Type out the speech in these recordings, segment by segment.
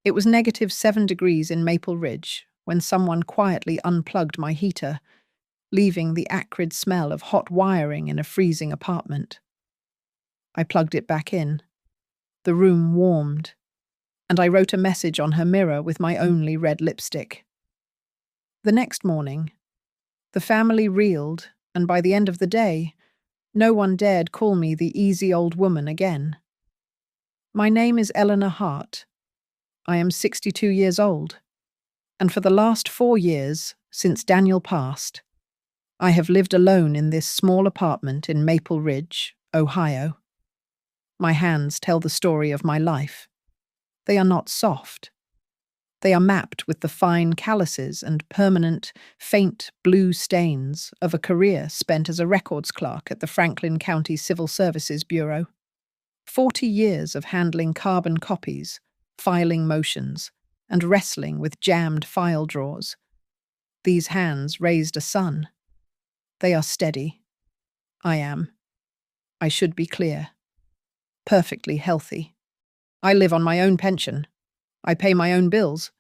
It was -7 degrees in Maple Ridge when someone quietly unplugged my heater, leaving the acrid smell of hot wiring in a freezing apartment. I plugged it back in. The room warmed, and I wrote a message on her mirror with my only red lipstick. The next morning, the family reeled, and by the end of the day, no one dared call me the easy old woman again. My name is Eleanor Hart. I am 62 years old, and for the last 4 years, since Daniel passed, I have lived alone in this small apartment in Maple Ridge, Ohio. My hands tell the story of my life. They are not soft. They are mapped with the fine calluses and permanent, faint blue stains of a career spent as a records clerk at the Franklin County Civil Services Bureau. 40 years of handling carbon copies, filing motions, and wrestling with jammed file drawers. These hands raised a son. They are steady. I am. I should be clear. Perfectly healthy. I live on my own pension. I pay my own bills,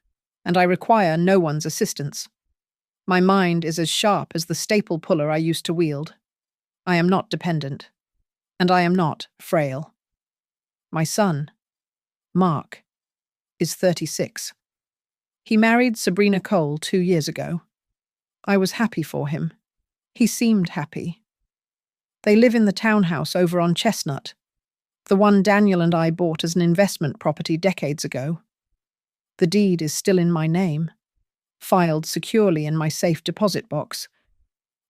and I require no one's assistance. My mind is as sharp as the staple puller I used to wield. I am not dependent, and I am not frail. My son, Mark, is 36. He married Sabrina Cole 2 years ago. I was happy for him. He seemed happy. They live in the townhouse over on Chestnut, the one Daniel and I bought as an investment property decades ago. The deed is still in my name, filed securely in my safe deposit box,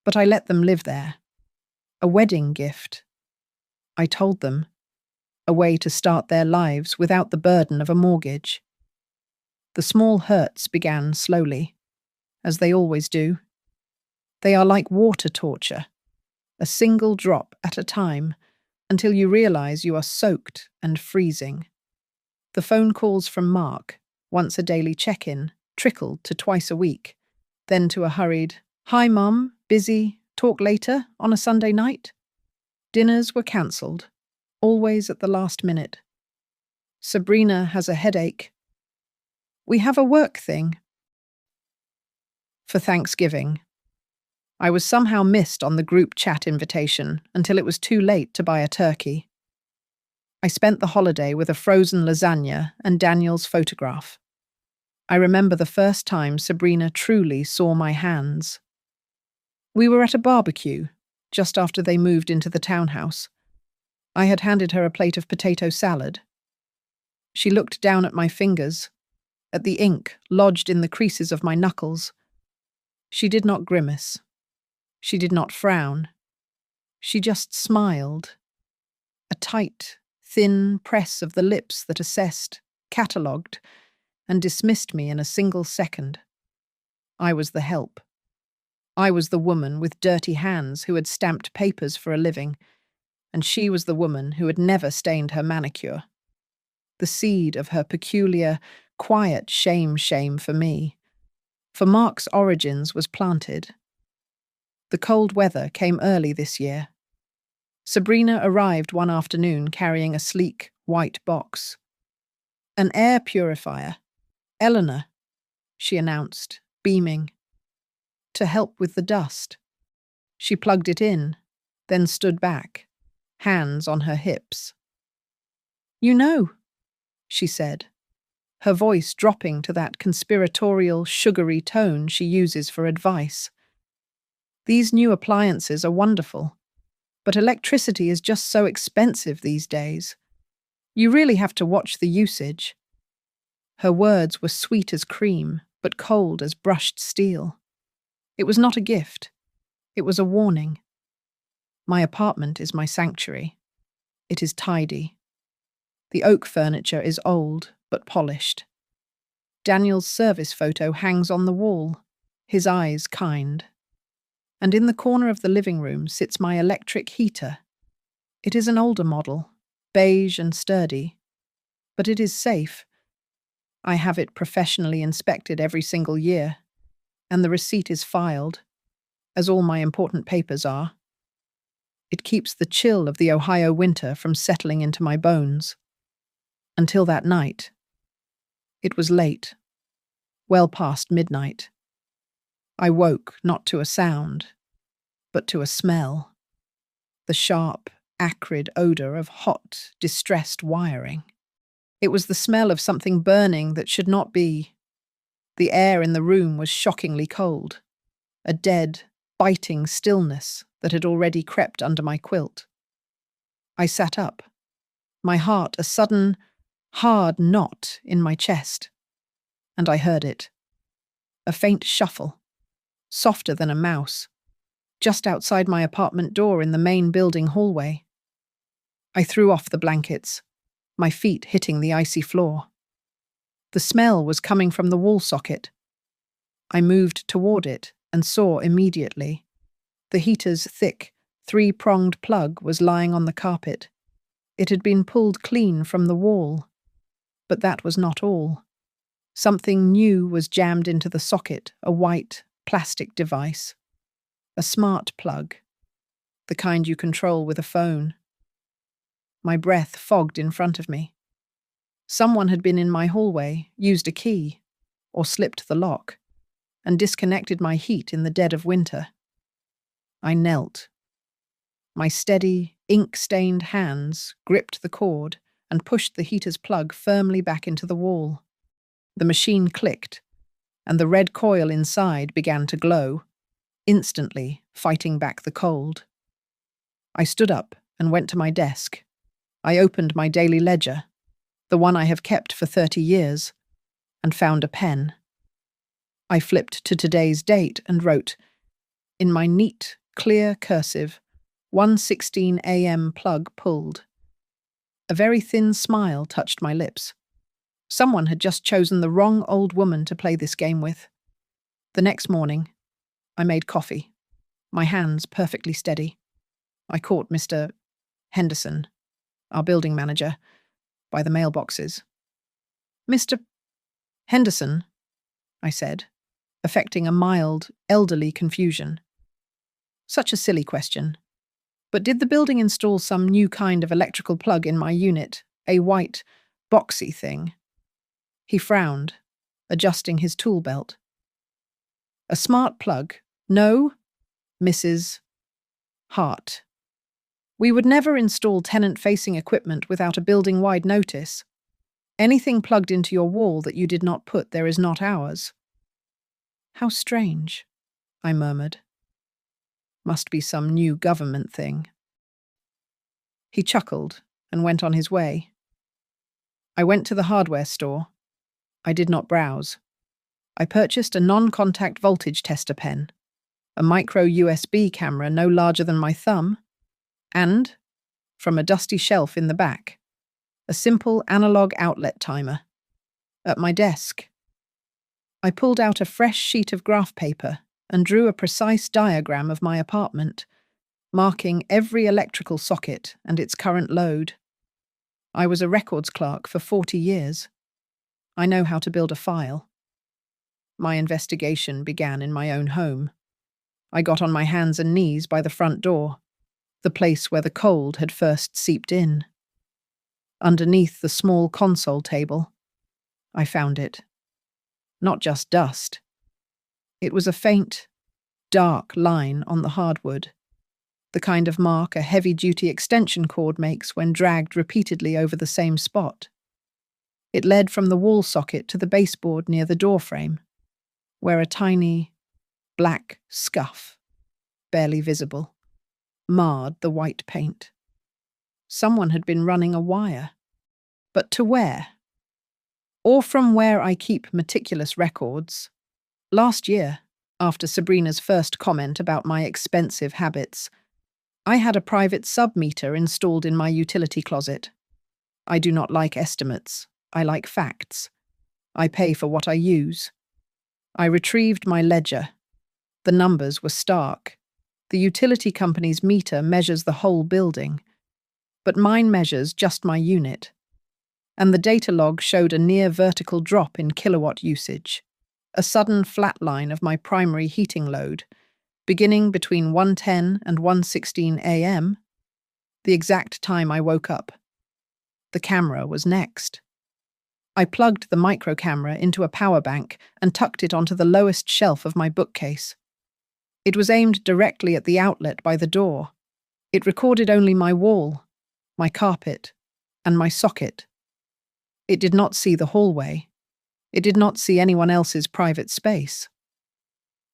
but I let them live there. A wedding gift. I told them. A way to start their lives without the burden of a mortgage. The small hurts began slowly, as they always do. They are like water torture, a single drop at a time, until you realize you are soaked and freezing. The phone calls from Mark, once a daily check-in, trickled to twice a week, then to a hurried, "Hi, Mum, busy, talk later on a Sunday night?" Dinners were cancelled, always at the last minute. Sabrina has a headache. We have a work thing. For Thanksgiving. I was somehow missed on the group chat invitation until it was too late to buy a turkey. I spent the holiday with a frozen lasagna and Daniel's photograph. I remember the first time Sabrina truly saw my hands. We were at a barbecue, just after they moved into the townhouse. I had handed her a plate of potato salad. She looked down at my fingers, at the ink lodged in the creases of my knuckles. She did not grimace. She did not frown. She just smiled. A tight, thin press of the lips that assessed, catalogued, and dismissed me in a single second. I was the help. I was the woman with dirty hands who had stamped papers for a living, and she was the woman who had never stained her manicure. The seed of her peculiar, quiet shame for me. For Mark's origins was planted. The cold weather came early this year. Sabrina arrived one afternoon carrying a sleek, white box. "An air purifier. Eleanor," she announced, beaming. "To help with the dust." She plugged it in, then stood back, hands on her hips. "You know," she said, her voice dropping to that conspiratorial, sugary tone she uses for advice. "These new appliances are wonderful, but electricity is just so expensive these days. You really have to watch the usage." Her words were sweet as cream, but cold as brushed steel. It was not a gift. It was a warning. My apartment is my sanctuary. It is tidy. The oak furniture is old, but polished. Daniel's service photo hangs on the wall, his eyes kind. And in the corner of the living room sits my electric heater. It is an older model, beige and sturdy, but it is safe. I have it professionally inspected every single year, and the receipt is filed, as all my important papers are. It keeps the chill of the Ohio winter from settling into my bones. Until that night. It was late, well past midnight. I woke not to a sound, but to a smell. The sharp, acrid odour of hot, distressed wiring. It was the smell of something burning that should not be. The air in the room was shockingly cold, a dead, biting stillness that had already crept under my quilt. I sat up, my heart a sudden, hard knot in my chest, and I heard it. A faint shuffle, softer than a mouse, just outside my apartment door in the main building hallway. I threw off the blankets, my feet hitting the icy floor. The smell was coming from the wall socket. I moved toward it and saw immediately. The heater's thick, three-pronged plug was lying on the carpet. It had been pulled clean from the wall. But that was not all. Something new was jammed into the socket, a white, plastic device. A smart plug, the kind you control with a phone. My breath fogged in front of me. Someone had been in my hallway, used a key, or slipped the lock, and disconnected my heat in the dead of winter. I knelt. My steady, ink-stained hands gripped the cord and pushed the heater's plug firmly back into the wall. The machine clicked, and the red coil inside began to glow, instantly fighting back the cold. I stood up and went to my desk. I opened my daily ledger, the one I have kept for 30 years, and found a pen. I flipped to today's date and wrote, in my neat, clear cursive, 1:16 a.m. plug pulled. A very thin smile touched my lips. Someone had just chosen the wrong old woman to play this game with. The next morning, I made coffee, my hands perfectly steady. I caught Mr. Henderson, our building manager, by the mailboxes. Mr. Henderson, I said, affecting a mild, elderly confusion. Such a silly question. But did the building install some new kind of electrical plug in my unit, a white, boxy thing? He frowned, adjusting his tool belt. A smart plug? No, Mrs. Hart. We would never install tenant-facing equipment without a building-wide notice. Anything plugged into your wall that you did not put there is not ours. How strange, I murmured. Must be some new government thing. He chuckled and went on his way. I went to the hardware store. I did not browse. I purchased a non-contact voltage tester pen, a micro USB camera no larger than my thumb, and, from a dusty shelf in the back, a simple analog outlet timer. At my desk, I pulled out a fresh sheet of graph paper and drew a precise diagram of my apartment, marking every electrical socket and its current load. I was a records clerk for 40 years. I know how to build a file. My investigation began in my own home. I got on my hands and knees by the front door, the place where the cold had first seeped in. Underneath the small console table, I found it. Not just dust. It was a faint, dark line on the hardwood, the kind of mark a heavy-duty extension cord makes when dragged repeatedly over the same spot. It led from the wall socket to the baseboard near the doorframe, where a tiny, black scuff, barely visible, marred the white paint. Someone had been running a wire. But to where? Or from where I keep meticulous records. Last year, after Sabrina's first comment about my expensive habits, I had a private sub-meter installed in my utility closet. I do not like estimates. I like facts. I pay for what I use. I retrieved my ledger. The numbers were stark. The utility company's meter measures the whole building, but mine measures just my unit. And the data log showed a near vertical drop in kilowatt usage, a sudden flatline of my primary heating load, beginning between 1:10 and 1:16 a.m., the exact time I woke up. The camera was next. I plugged the micro camera into a power bank and tucked it onto the lowest shelf of my bookcase. It was aimed directly at the outlet by the door. It recorded only my wall, my carpet, and my socket. It did not see the hallway. It did not see anyone else's private space.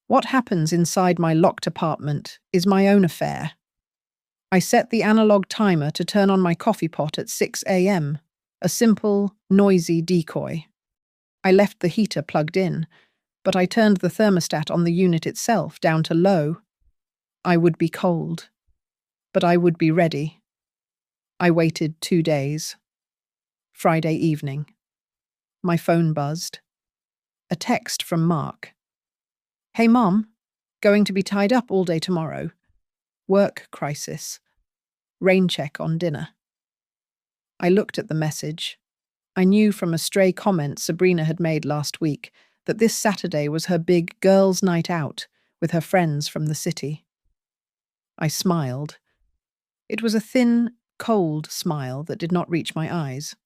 What happens inside my locked apartment is my own affair. I set the analog timer to turn on my coffee pot at 6 a.m., a simple, noisy decoy. I left the heater plugged in, but I turned the thermostat on the unit itself down to low. I would be cold, but I would be ready. I waited 2 days. Friday evening. My phone buzzed. A text from Mark. "Hey Mom, going to be tied up all day tomorrow. Work crisis. Rain check on dinner." I looked at the message. I knew from a stray comment Sabrina had made last week that this Saturday was her big girls' night out with her friends from the city. I smiled. It was a thin, cold smile that did not reach my eyes.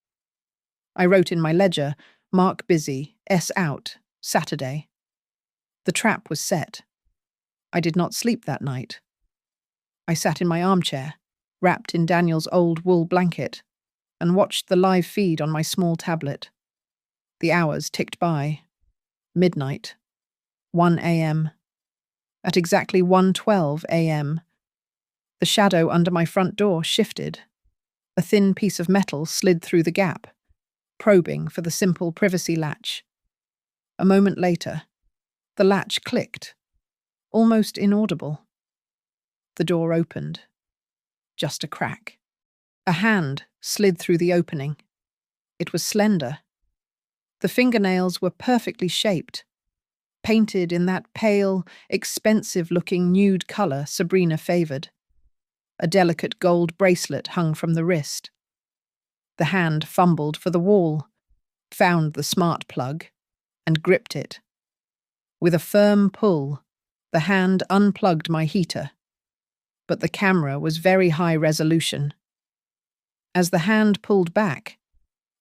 I wrote in my ledger, "Mark busy, S out, Saturday." The trap was set. I did not sleep that night. I sat in my armchair, wrapped in Daniel's old wool blanket, and watched the live feed on my small tablet. The hours ticked by. Midnight. 1 a.m. At exactly 1:12 a.m., the shadow under my front door shifted. A thin piece of metal slid through the gap, probing for the simple privacy latch. A moment later, the latch clicked, almost inaudible. The door opened. Just a crack. A hand slid through the opening. It was slender. The fingernails were perfectly shaped, painted in that pale, expensive-looking nude colour Sabrina favoured. A delicate gold bracelet hung from the wrist. The hand fumbled for the wall, found the smart plug, and gripped it. With a firm pull, the hand unplugged my heater, but the camera was very high resolution. As the hand pulled back,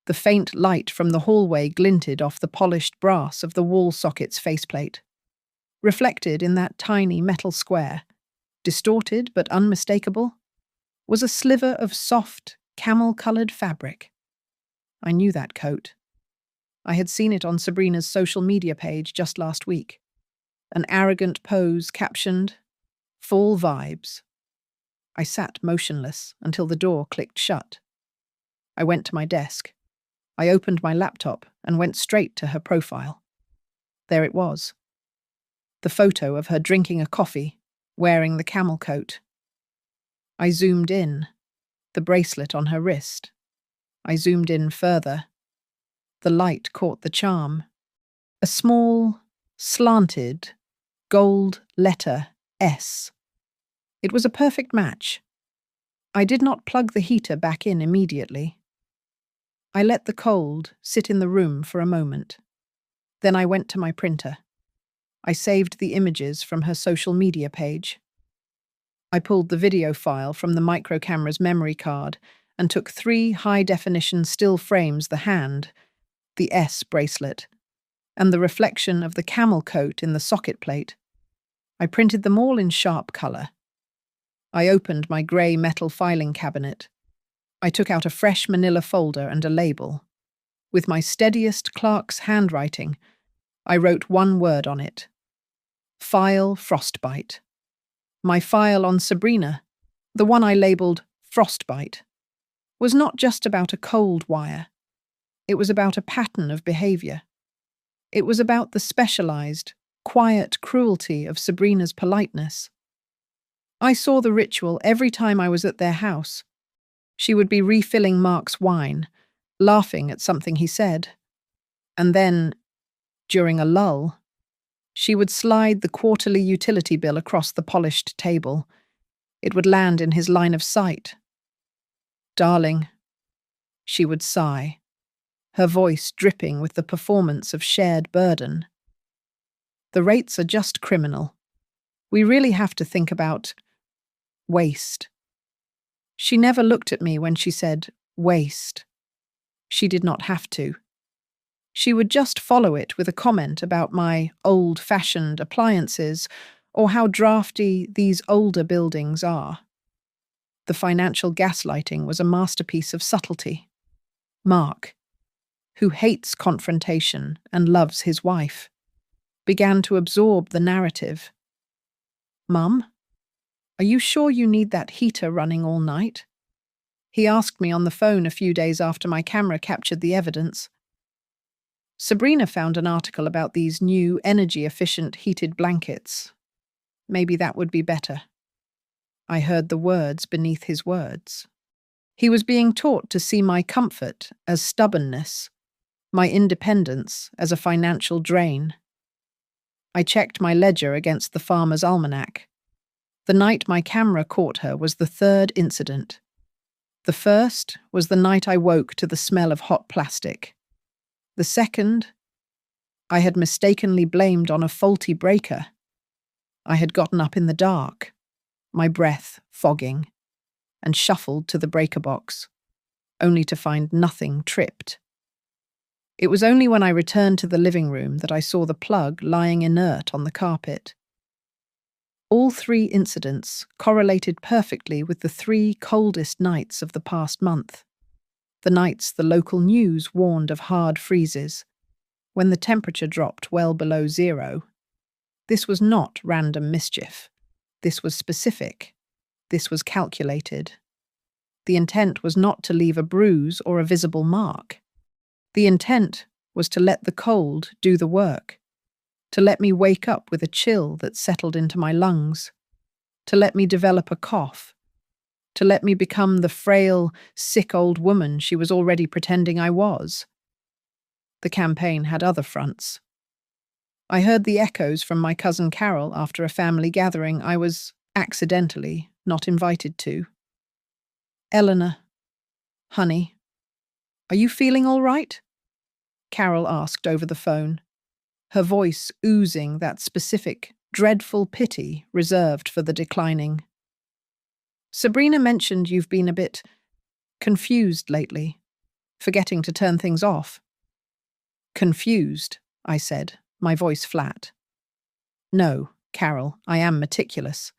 the faint light from the hallway glinted off the polished brass of the wall socket's faceplate. Reflected in that tiny metal square, distorted but unmistakable, was a sliver of soft, camel-coloured fabric. I knew that coat. I had seen it on Sabrina's social media page just last week. An arrogant pose captioned, "Fall vibes." I sat motionless until the door clicked shut. I went to my desk. I opened my laptop and went straight to her profile. There it was. The photo of her drinking a coffee, wearing the camel coat. I zoomed in, the bracelet on her wrist. I zoomed in further. The light caught the charm. A small, slanted, gold letter S. It was a perfect match. I did not plug the heater back in immediately. I let the cold sit in the room for a moment. Then I went to my printer. I saved the images from her social media page. I pulled the video file from the microcamera's memory card and took 3 high-definition still frames: the hand, the S bracelet, and the reflection of the camel coat in the socket plate. I printed them all in sharp colour. I opened my grey metal filing cabinet. I took out a fresh manila folder and a label. With my steadiest clerk's handwriting, I wrote one word on it. File Frostbite. My file on Sabrina, the one I labelled Frostbite, was not just about a cold wire. It was about a pattern of behaviour. It was about the specialised, quiet cruelty of Sabrina's politeness. I saw the ritual every time I was at their house. She would be refilling Mark's wine, laughing at something he said. And then, during a lull, she would slide the quarterly utility bill across the polished table. It would land in his line of sight. "Darling," she would sigh, her voice dripping with the performance of shared burden. "The rates are just criminal. We really have to think about waste." She never looked at me when she said waste. She did not have to. She would just follow it with a comment about my old-fashioned appliances or how drafty these older buildings are. The financial gaslighting was a masterpiece of subtlety. Mark, who hates confrontation and loves his wife, began to absorb the narrative. "Mum, are you sure you need that heater running all night?" He asked me on the phone a few days after my camera captured the evidence. Sabrina found an article about these new energy-efficient heated blankets. Maybe that would be better. I heard the words beneath his words. He was being taught to see my comfort as stubbornness, my independence as a financial drain. I checked my ledger against the farmer's almanac. The night my camera caught her was the third incident. The first was the night I woke to the smell of hot plastic. The second, I had mistakenly blamed on a faulty breaker. I had gotten up in the dark, my breath fogging, and shuffled to the breaker box, only to find nothing tripped. It was only when I returned to the living room that I saw the plug lying inert on the carpet. All three incidents correlated perfectly with the 3 coldest nights of the past month. The nights the local news warned of hard freezes, when the temperature dropped well below 0. This was not random mischief. This was specific. This was calculated. The intent was not to leave a bruise or a visible mark. The intent was to let the cold do the work, to let me wake up with a chill that settled into my lungs, to let me develop a cough, to let me become the frail, sick old woman she was already pretending I was. The campaign had other fronts. I heard the echoes from my cousin Carol after a family gathering I was, accidentally, not invited to. "Eleanor, honey, are you feeling all right?" Carol asked over the phone, her voice oozing that specific, dreadful pity reserved for the declining. "Sabrina mentioned you've been a bit confused lately, forgetting to turn things off." "Confused," I said, my voice flat. "No, Carol, I am meticulous."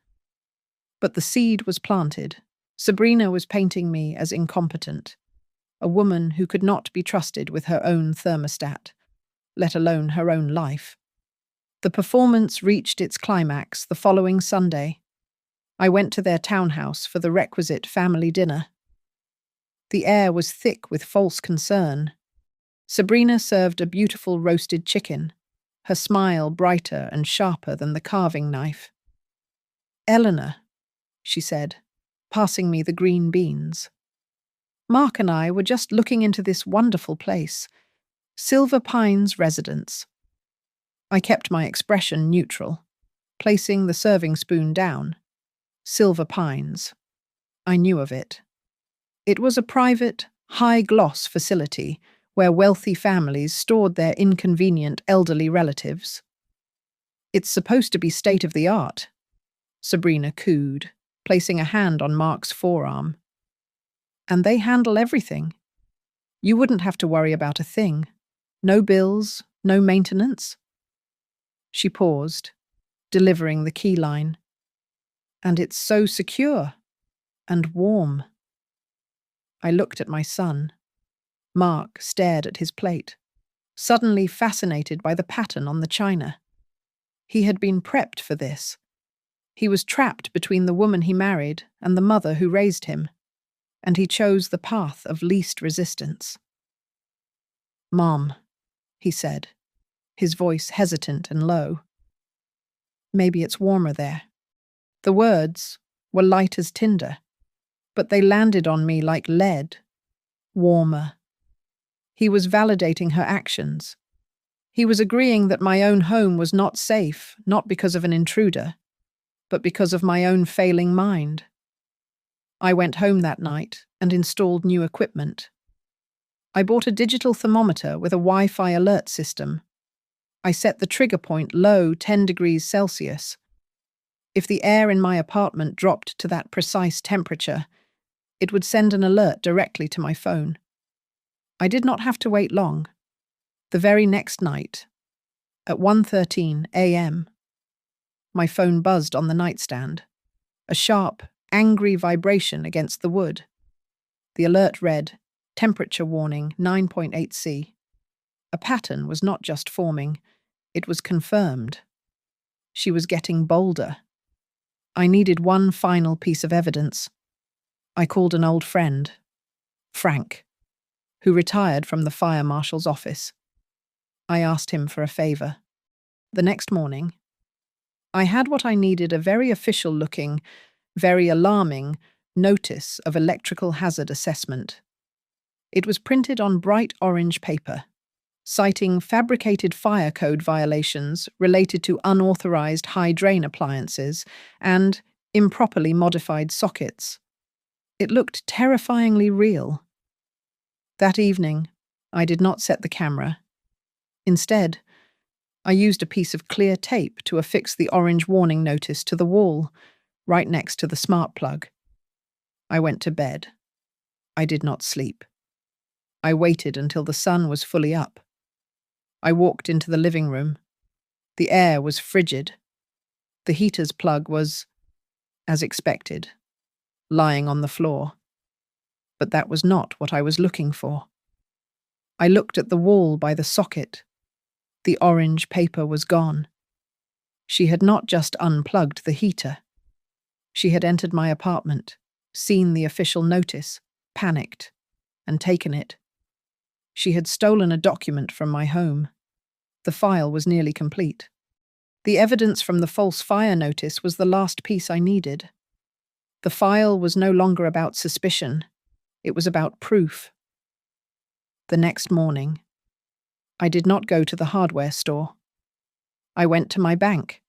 But the seed was planted. Sabrina was painting me as incompetent, a woman who could not be trusted with her own thermostat, let alone her own life. The performance reached its climax the following Sunday. I went to their townhouse for the requisite family dinner. The air was thick with false concern. Sabrina served a beautiful roasted chicken, her smile brighter and sharper than the carving knife. "Eleanor," she said, passing me the green beans. "Mark and I were just looking into this wonderful place, Silver Pines Residence." I kept my expression neutral, placing the serving spoon down. Silver Pines. I knew of it. It was a private, high-gloss facility where wealthy families stored their inconvenient elderly relatives. "It's supposed to be state-of-the-art," Sabrina cooed, placing a hand on Mark's forearm. "And they handle everything. You wouldn't have to worry about a thing. No bills, no maintenance." She paused, delivering the key line. "And it's so secure and warm." I looked at my son. Mark stared at his plate, suddenly fascinated by the pattern on the china. He had been prepped for this. He was trapped between the woman he married and the mother who raised him, and he chose the path of least resistance. "Mom," he said, his voice hesitant and low. "Maybe it's warmer there." The words were light as tinder, but they landed on me like lead. Warmer. He was validating her actions. He was agreeing that my own home was not safe, not because of an intruder, but because of my own failing mind. I went home that night and installed new equipment. I bought a digital thermometer with a Wi-Fi alert system. I set the trigger point low 10 degrees Celsius. If the air in my apartment dropped to that precise temperature, it would send an alert directly to my phone. I did not have to wait long. The very next night, at 1:13 a.m., my phone buzzed on the nightstand, a sharp, angry vibration against the wood. The alert read, "Temperature warning 9.8 C." A pattern was not just forming, it was confirmed. She was getting bolder. I needed one final piece of evidence. I called an old friend, Frank, who retired from the fire marshal's office. I asked him for a favor. The next morning, I had what I needed: a very official-looking, very alarming notice of electrical hazard assessment. It was printed on bright orange paper, citing fabricated fire code violations related to unauthorized high drain appliances and improperly modified sockets. It looked terrifyingly real. That evening, I did not set the camera. Instead, I used a piece of clear tape to affix the orange warning notice to the wall, right next to the smart plug. I went to bed. I did not sleep. I waited until the sun was fully up. I walked into the living room. The air was frigid. The heater's plug was, as expected, lying on the floor. But that was not what I was looking for. I looked at the wall by the socket. The orange paper was gone. She had not just unplugged the heater. She had entered my apartment, seen the official notice, panicked, and taken it. She had stolen a document from my home. The file was nearly complete. The evidence from the false fire notice was the last piece I needed. The file was no longer about suspicion. It was about proof. The next morning, I did not go to the hardware store. I went to my bank.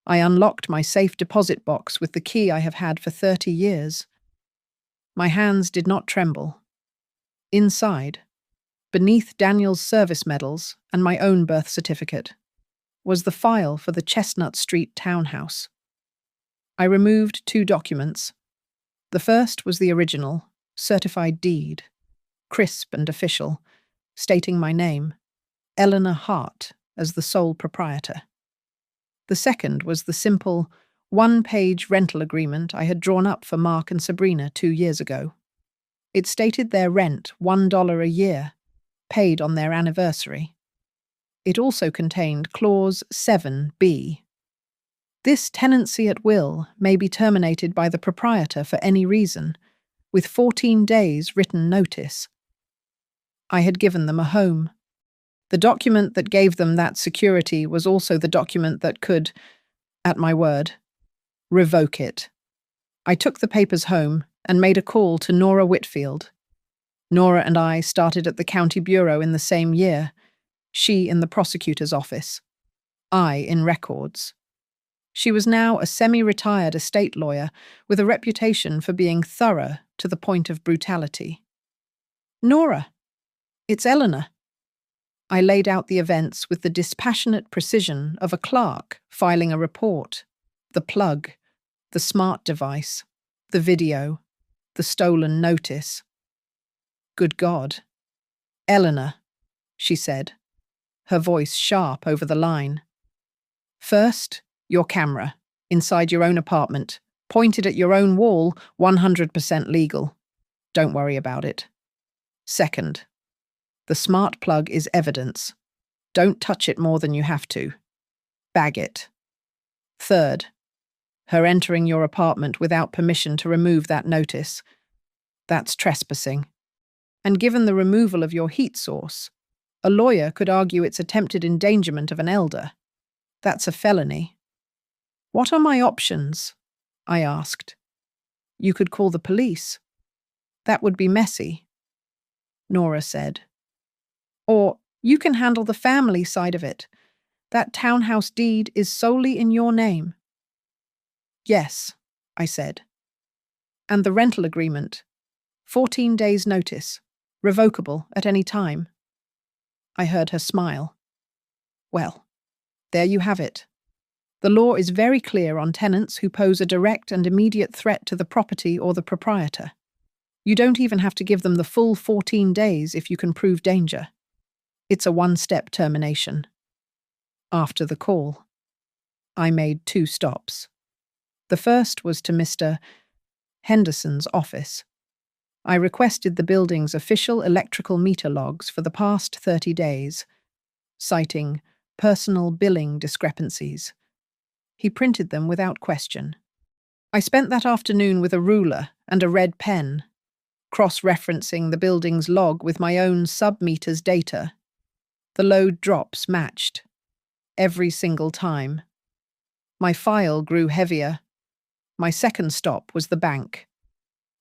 I unlocked my safe deposit box with the key I have had for 30 years. My hands did not tremble. Inside, beneath Daniel's service medals and my own birth certificate, was the file for the Chestnut Street townhouse. I removed 2 documents. The first was the original, certified deed, crisp and official, stating my name, Eleanor Hart, as the sole proprietor. The second was the simple, 1-page rental agreement I had drawn up for Mark and Sabrina 2 years ago. It stated their rent $1 a year, paid on their anniversary. It also contained Clause 7B. This tenancy at will may be terminated by the proprietor for any reason, with 14 days written notice. I had given them a home. The document that gave them that security was also the document that could, at my word, revoke it. I took the papers home and made a call to Nora Whitfield. Nora and I started at the county bureau in the same year, she in the prosecutor's office, I in records. She was now a semi-retired estate lawyer with a reputation for being thorough to the point of brutality. "Nora, it's Eleanor." I laid out the events with the dispassionate precision of a clerk filing a report. The plug, the smart device, the video, the stolen notice. "Good God. Eleanor," she said, her voice sharp over the line. "First, your camera, inside your own apartment, pointed at your own wall, 100% legal. Don't worry about it. Second, the smart plug is evidence. Don't touch it more than you have to. Bag it. Third, her entering your apartment without permission to remove that notice. That's trespassing. And given the removal of your heat source, a lawyer could argue it's attempted endangerment of an elder. That's a felony." "What are my options?" I asked. "You could call the police. That would be messy," Nora said. "Or you can handle the family side of it. That townhouse deed is solely in your name." "Yes," I said. "And the rental agreement. 14 days' notice, revocable at any time." I heard her smile. "Well, there you have it. The law is very clear on tenants who pose a direct and immediate threat to the property or the proprietor. You don't even have to give them the full 14 days if you can prove danger. It's a one-step termination. After the call, I made 2 stops. The first was to Mr. Henderson's office. I requested the building's official electrical meter logs for the past 30 days, citing personal billing discrepancies. He printed them without question. I spent that afternoon with a ruler and a red pen, cross-referencing the building's log with my own sub-meter's data. The load drops matched, every single time. My file grew heavier. My second stop was the bank.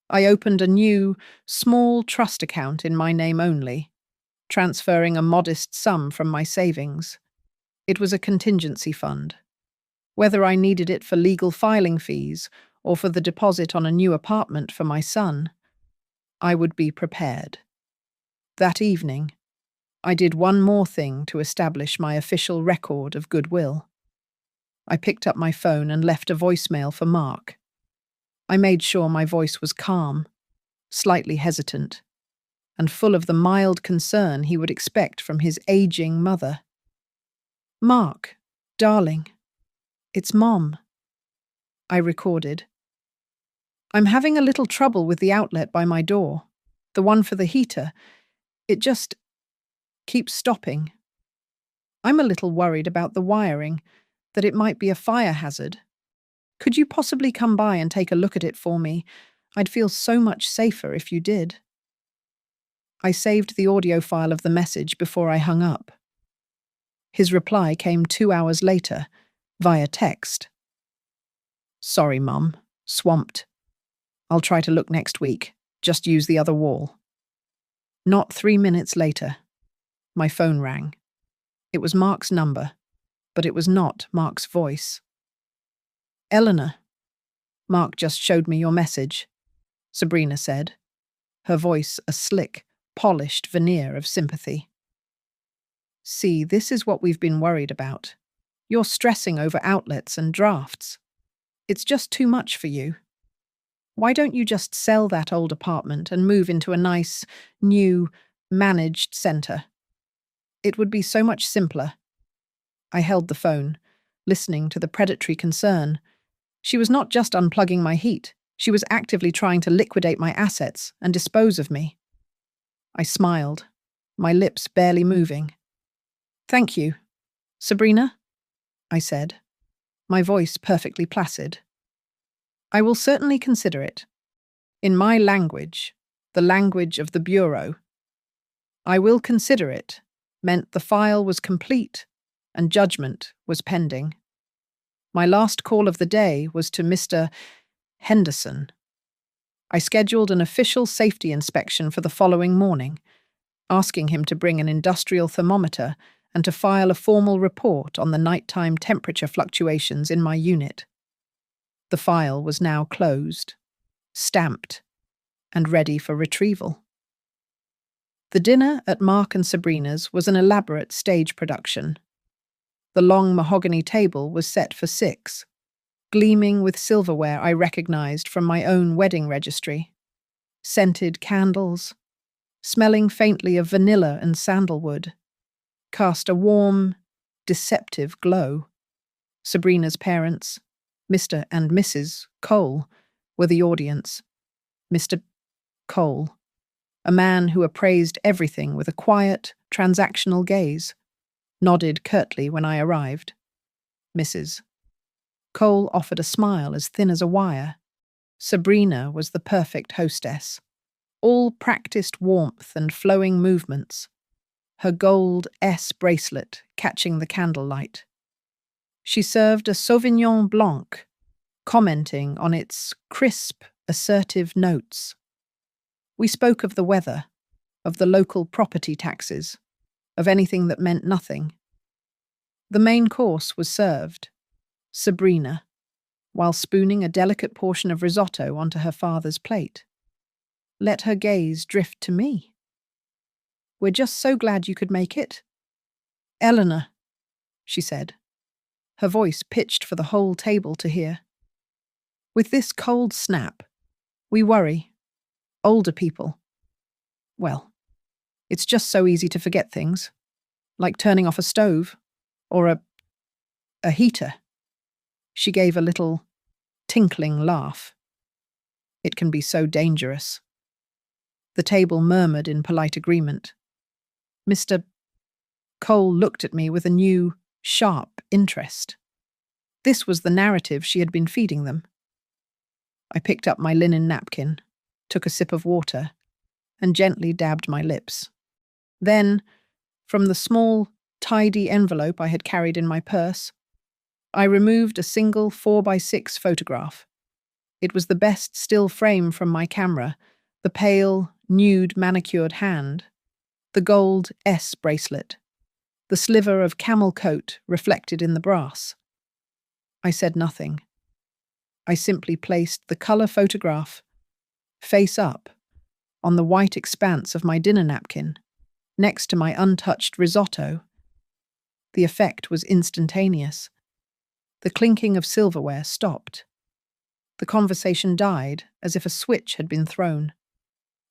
I opened a new, small trust account in my name only, transferring a modest sum from my savings. It was a contingency fund. Whether I needed it for legal filing fees or for the deposit on a new apartment for my son, I would be prepared. That evening, I did one more thing to establish my official record of goodwill. I picked up my phone and left a voicemail for Mark. I made sure my voice was calm, slightly hesitant, and full of the mild concern he would expect from his aging mother. "Mark, darling, it's Mom," I recorded. "I'm having a little trouble with the outlet by my door, the one for the heater. It just keeps stopping. I'm a little worried about the wiring, that it might be a fire hazard. Could you possibly come by and take a look at it for me? I'd feel so much safer if you did." I saved the audio file of the message before I hung up. His reply came 2 hours later, via text. "Sorry, Mum. Swamped. I'll try to look next week. Just use the other wall." Not 3 minutes later, my phone rang. It was Mark's number, but it was not Mark's voice. "Eleanor, Mark just showed me your message," Sabrina said, her voice a slick, polished veneer of sympathy. "See, this is what we've been worried about. You're stressing over outlets and drafts. It's just too much for you. Why don't you just sell that old apartment and move into a nice, new, managed centre? It would be so much simpler." I held the phone, listening to the predatory concern. She was not just unplugging my heat, she was actively trying to liquidate my assets and dispose of me. I smiled, my lips barely moving. "Thank you, Sabrina," I said, my voice perfectly placid. "I will certainly consider it. In my language, the language of the Bureau, I will consider it meant the file was complete and judgment was pending. My last call of the day was to Mr. Henderson. I scheduled an official safety inspection for the following morning, asking him to bring an industrial thermometer and to file a formal report on the nighttime temperature fluctuations in my unit. The file was now closed, stamped, and ready for retrieval. The dinner at Mark and Sabrina's was an elaborate stage production. The long mahogany table was set for 6, gleaming with silverware I recognized from my own wedding registry. Scented candles, smelling faintly of vanilla and sandalwood, cast a warm, deceptive glow. Sabrina's parents, Mr. and Mrs. Cole, were the audience. Mr. Cole, a man who appraised everything with a quiet, transactional gaze, nodded curtly when I arrived. Mrs. Cole offered a smile as thin as a wire. Sabrina was the perfect hostess, all practiced warmth and flowing movements, her gold S bracelet catching the candlelight. She served a Sauvignon Blanc, commenting on its crisp, assertive notes. We spoke of the weather, of the local property taxes, of anything that meant nothing. The main course was served. Sabrina, while spooning a delicate portion of risotto onto her father's plate, let her gaze drift to me. "We're just so glad you could make it. Eleanor," she said, her voice pitched for the whole table to hear. "With this cold snap, we worry. Older people. Well, it's just so easy to forget things. like turning off a stove or a heater. She gave a little tinkling laugh. It can be so dangerous. The table murmured in polite agreement. Mr. Cole looked at me with a new, sharp interest. This was the narrative she had been feeding them. I picked up my linen napkin, took a sip of water, and gently dabbed my lips. Then, from the small, tidy envelope I had carried in my purse, I removed a single 4x6 photograph. It was the best still frame from my camera, the pale, nude, manicured hand, the gold S bracelet, the sliver of camel coat reflected in the brass. I said nothing. I simply placed the colour photograph, face up, on the white expanse of my dinner napkin, next to my untouched risotto. The effect was instantaneous. The clinking of silverware stopped. The conversation died as if a switch had been thrown.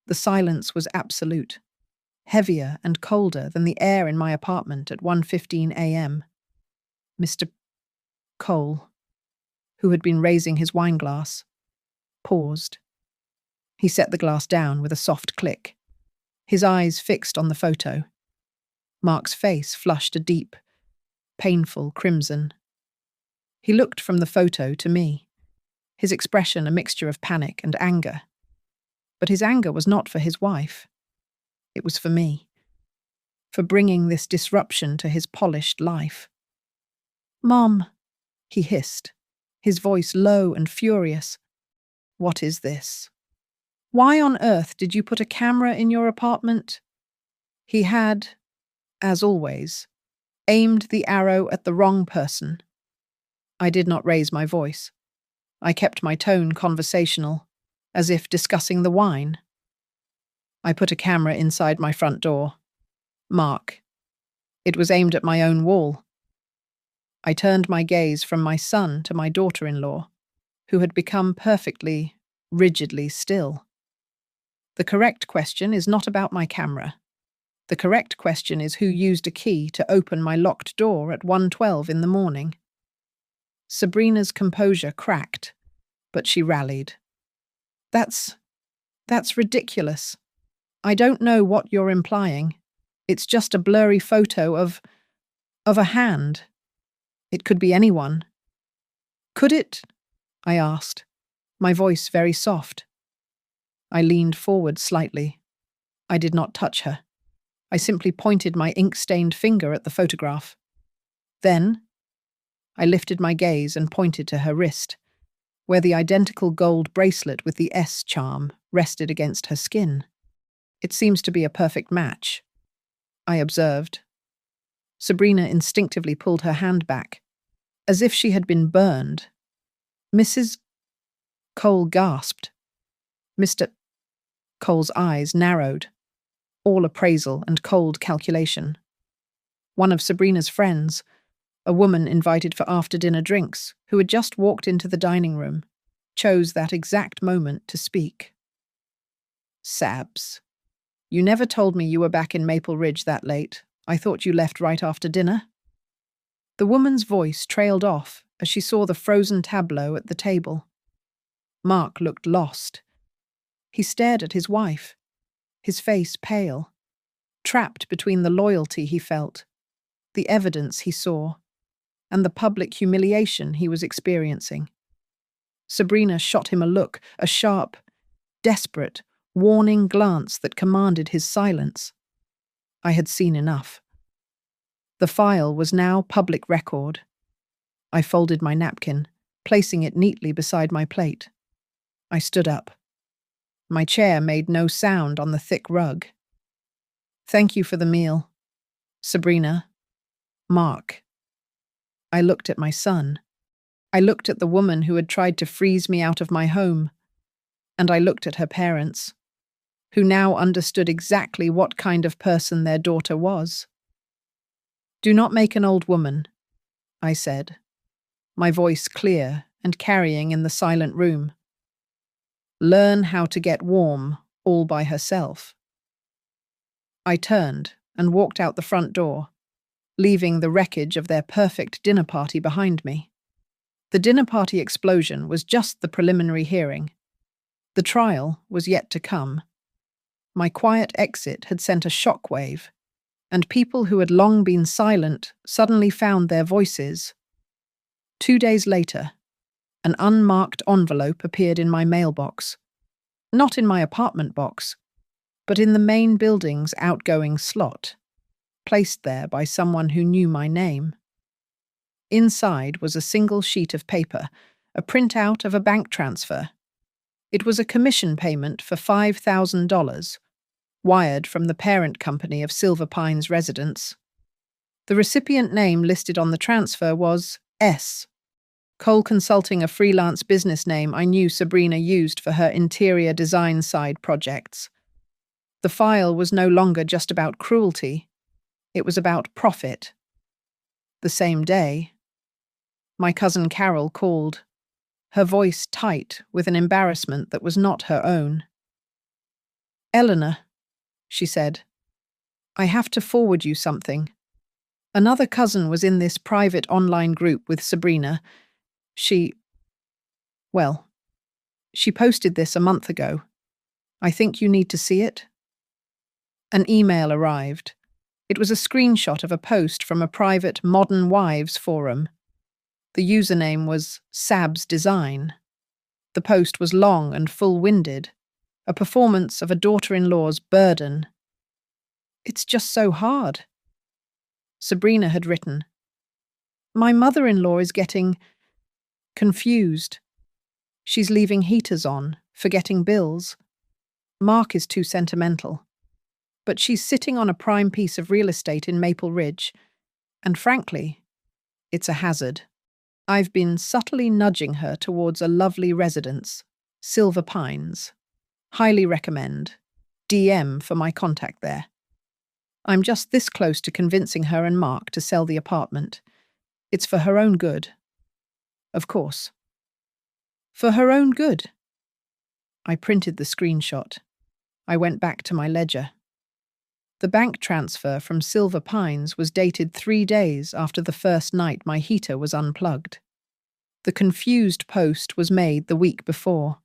The silence was absolute, heavier and colder than the air in my apartment at 1:15 a.m. Mr. Cole, who had been raising his wineglass, paused. He set the glass down with a soft click, his eyes fixed on the photo. Mark's face flushed a deep, painful crimson. He looked from the photo to me, his expression a mixture of panic and anger. But his anger was not for his wife. It was for me, for bringing this disruption to his polished life. "Mom," he hissed, his voice low and furious. "What is this? Why on earth did you put a camera in your apartment?" He had, as always, aimed the arrow at the wrong person. I did not raise my voice. I kept my tone conversational, as if discussing the wine. I put a camera inside my front door. Mark. It was aimed at my own wall. I turned my gaze from my son to my daughter-in-law, who had become perfectly, rigidly still. The correct question is not about my camera. The correct question is who used a key to open my locked door at 1:12 in the morning. Sabrina's composure cracked, but she rallied. That's ridiculous. I don't know what you're implying. It's just a blurry photo of a hand. It could be anyone." "Could it?" I asked, my voice very soft. I leaned forward slightly. I did not touch her. I simply pointed my ink-stained finger at the photograph. Then I lifted my gaze and pointed to her wrist, where the identical gold bracelet with the S charm rested against her skin. "It seems to be a perfect match," I observed. Sabrina instinctively pulled her hand back, as if she had been burned. "Mrs. Cole gasped. Mr. Cole's eyes narrowed, all appraisal and cold calculation. One of Sabrina's friends, a woman invited for after-dinner drinks, who had just walked into the dining room, chose that exact moment to speak. "Sabs, you never told me you were back in Maple Ridge that late. I thought you left right after dinner." The woman's voice trailed off as she saw the frozen tableau at the table. Mark looked lost. He stared at his wife, his face pale, trapped between the loyalty he felt, the evidence he saw, and the public humiliation he was experiencing. Sabrina shot him a look, a sharp, desperate, warning glance that commanded his silence. I had seen enough. The file was now public record. I folded my napkin, placing it neatly beside my plate. I stood up. My chair made no sound on the thick rug. "Thank you for the meal, Sabrina. Mark." I looked at my son. I looked at the woman who had tried to freeze me out of my home. And I looked at her parents, who now understood exactly what kind of person their daughter was. "Do not make an old woman," I said, my voice clear and carrying in the silent room. "Learn how to get warm all by herself." I turned and walked out the front door, leaving the wreckage of their perfect dinner party behind me. The dinner party explosion was just the preliminary hearing. The trial was yet to come. My quiet exit had sent a shockwave, and people who had long been silent suddenly found their voices. 2 days later, an unmarked envelope appeared in my mailbox. Not in my apartment box, but in the main building's outgoing slot, placed there by someone who knew my name. Inside was a single sheet of paper, a printout of a bank transfer. It was a commission payment for $5,000, wired from the parent company of Silver Pines residents. The recipient name listed on the transfer was S. Cole Consulting, a freelance business name I knew Sabrina used for her interior design side projects. The file was no longer just about cruelty. It was about profit. The same day, my cousin Carol called, her voice tight with an embarrassment that was not her own. "Eleanor," she said, "I have to forward you something. Another cousin was in this private online group with Sabrina. She posted this a month ago. I think you need to see it." An email arrived. It was a screenshot of a post from a private Modern Wives forum. The username was Sab's Design. The post was long and full-winded, a performance of a daughter-in-law's burden. "It's just so hard." Sabrina had written, "My mother-in-law is getting confused. She's leaving heaters on, forgetting bills. Mark is too sentimental. But she's sitting on a prime piece of real estate in Maple Ridge, and frankly, it's a hazard. I've been subtly nudging her towards a lovely residence, Silver Pines. Highly recommend. DM for my contact there. I'm just this close to convincing her and Mark to sell the apartment. It's for her own good. Of course. For her own good." I printed the screenshot. I went back to my ledger. The bank transfer from Silver Pines was dated 3 days after the first night my heater was unplugged. The confused post was made the week before.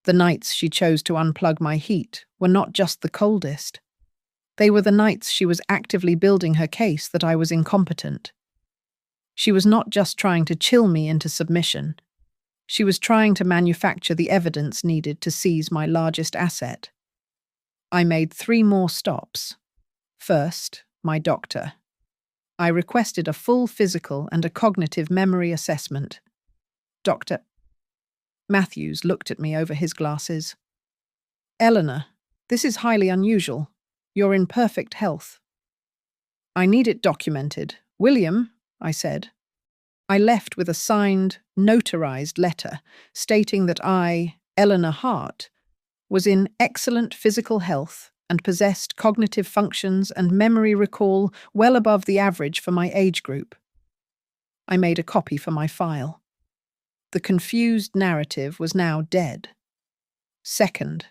The nights she chose to unplug my heat were not just the coldest. They were the nights she was actively building her case that I was incompetent. She was not just trying to chill me into submission. She was trying to manufacture the evidence needed to seize my largest asset. I made 3 more stops. First, my doctor. I requested a full physical and a cognitive memory assessment. Dr. Matthews looked at me over his glasses. "Eleanor, this is highly unusual. You're in perfect health." "I need it documented. William," I said. I left with a signed, notarized letter stating that I, Eleanor Hart, was in excellent physical health and possessed cognitive functions and memory recall well above the average for my age group. I made a copy for my file. The confused narrative was now dead. Second,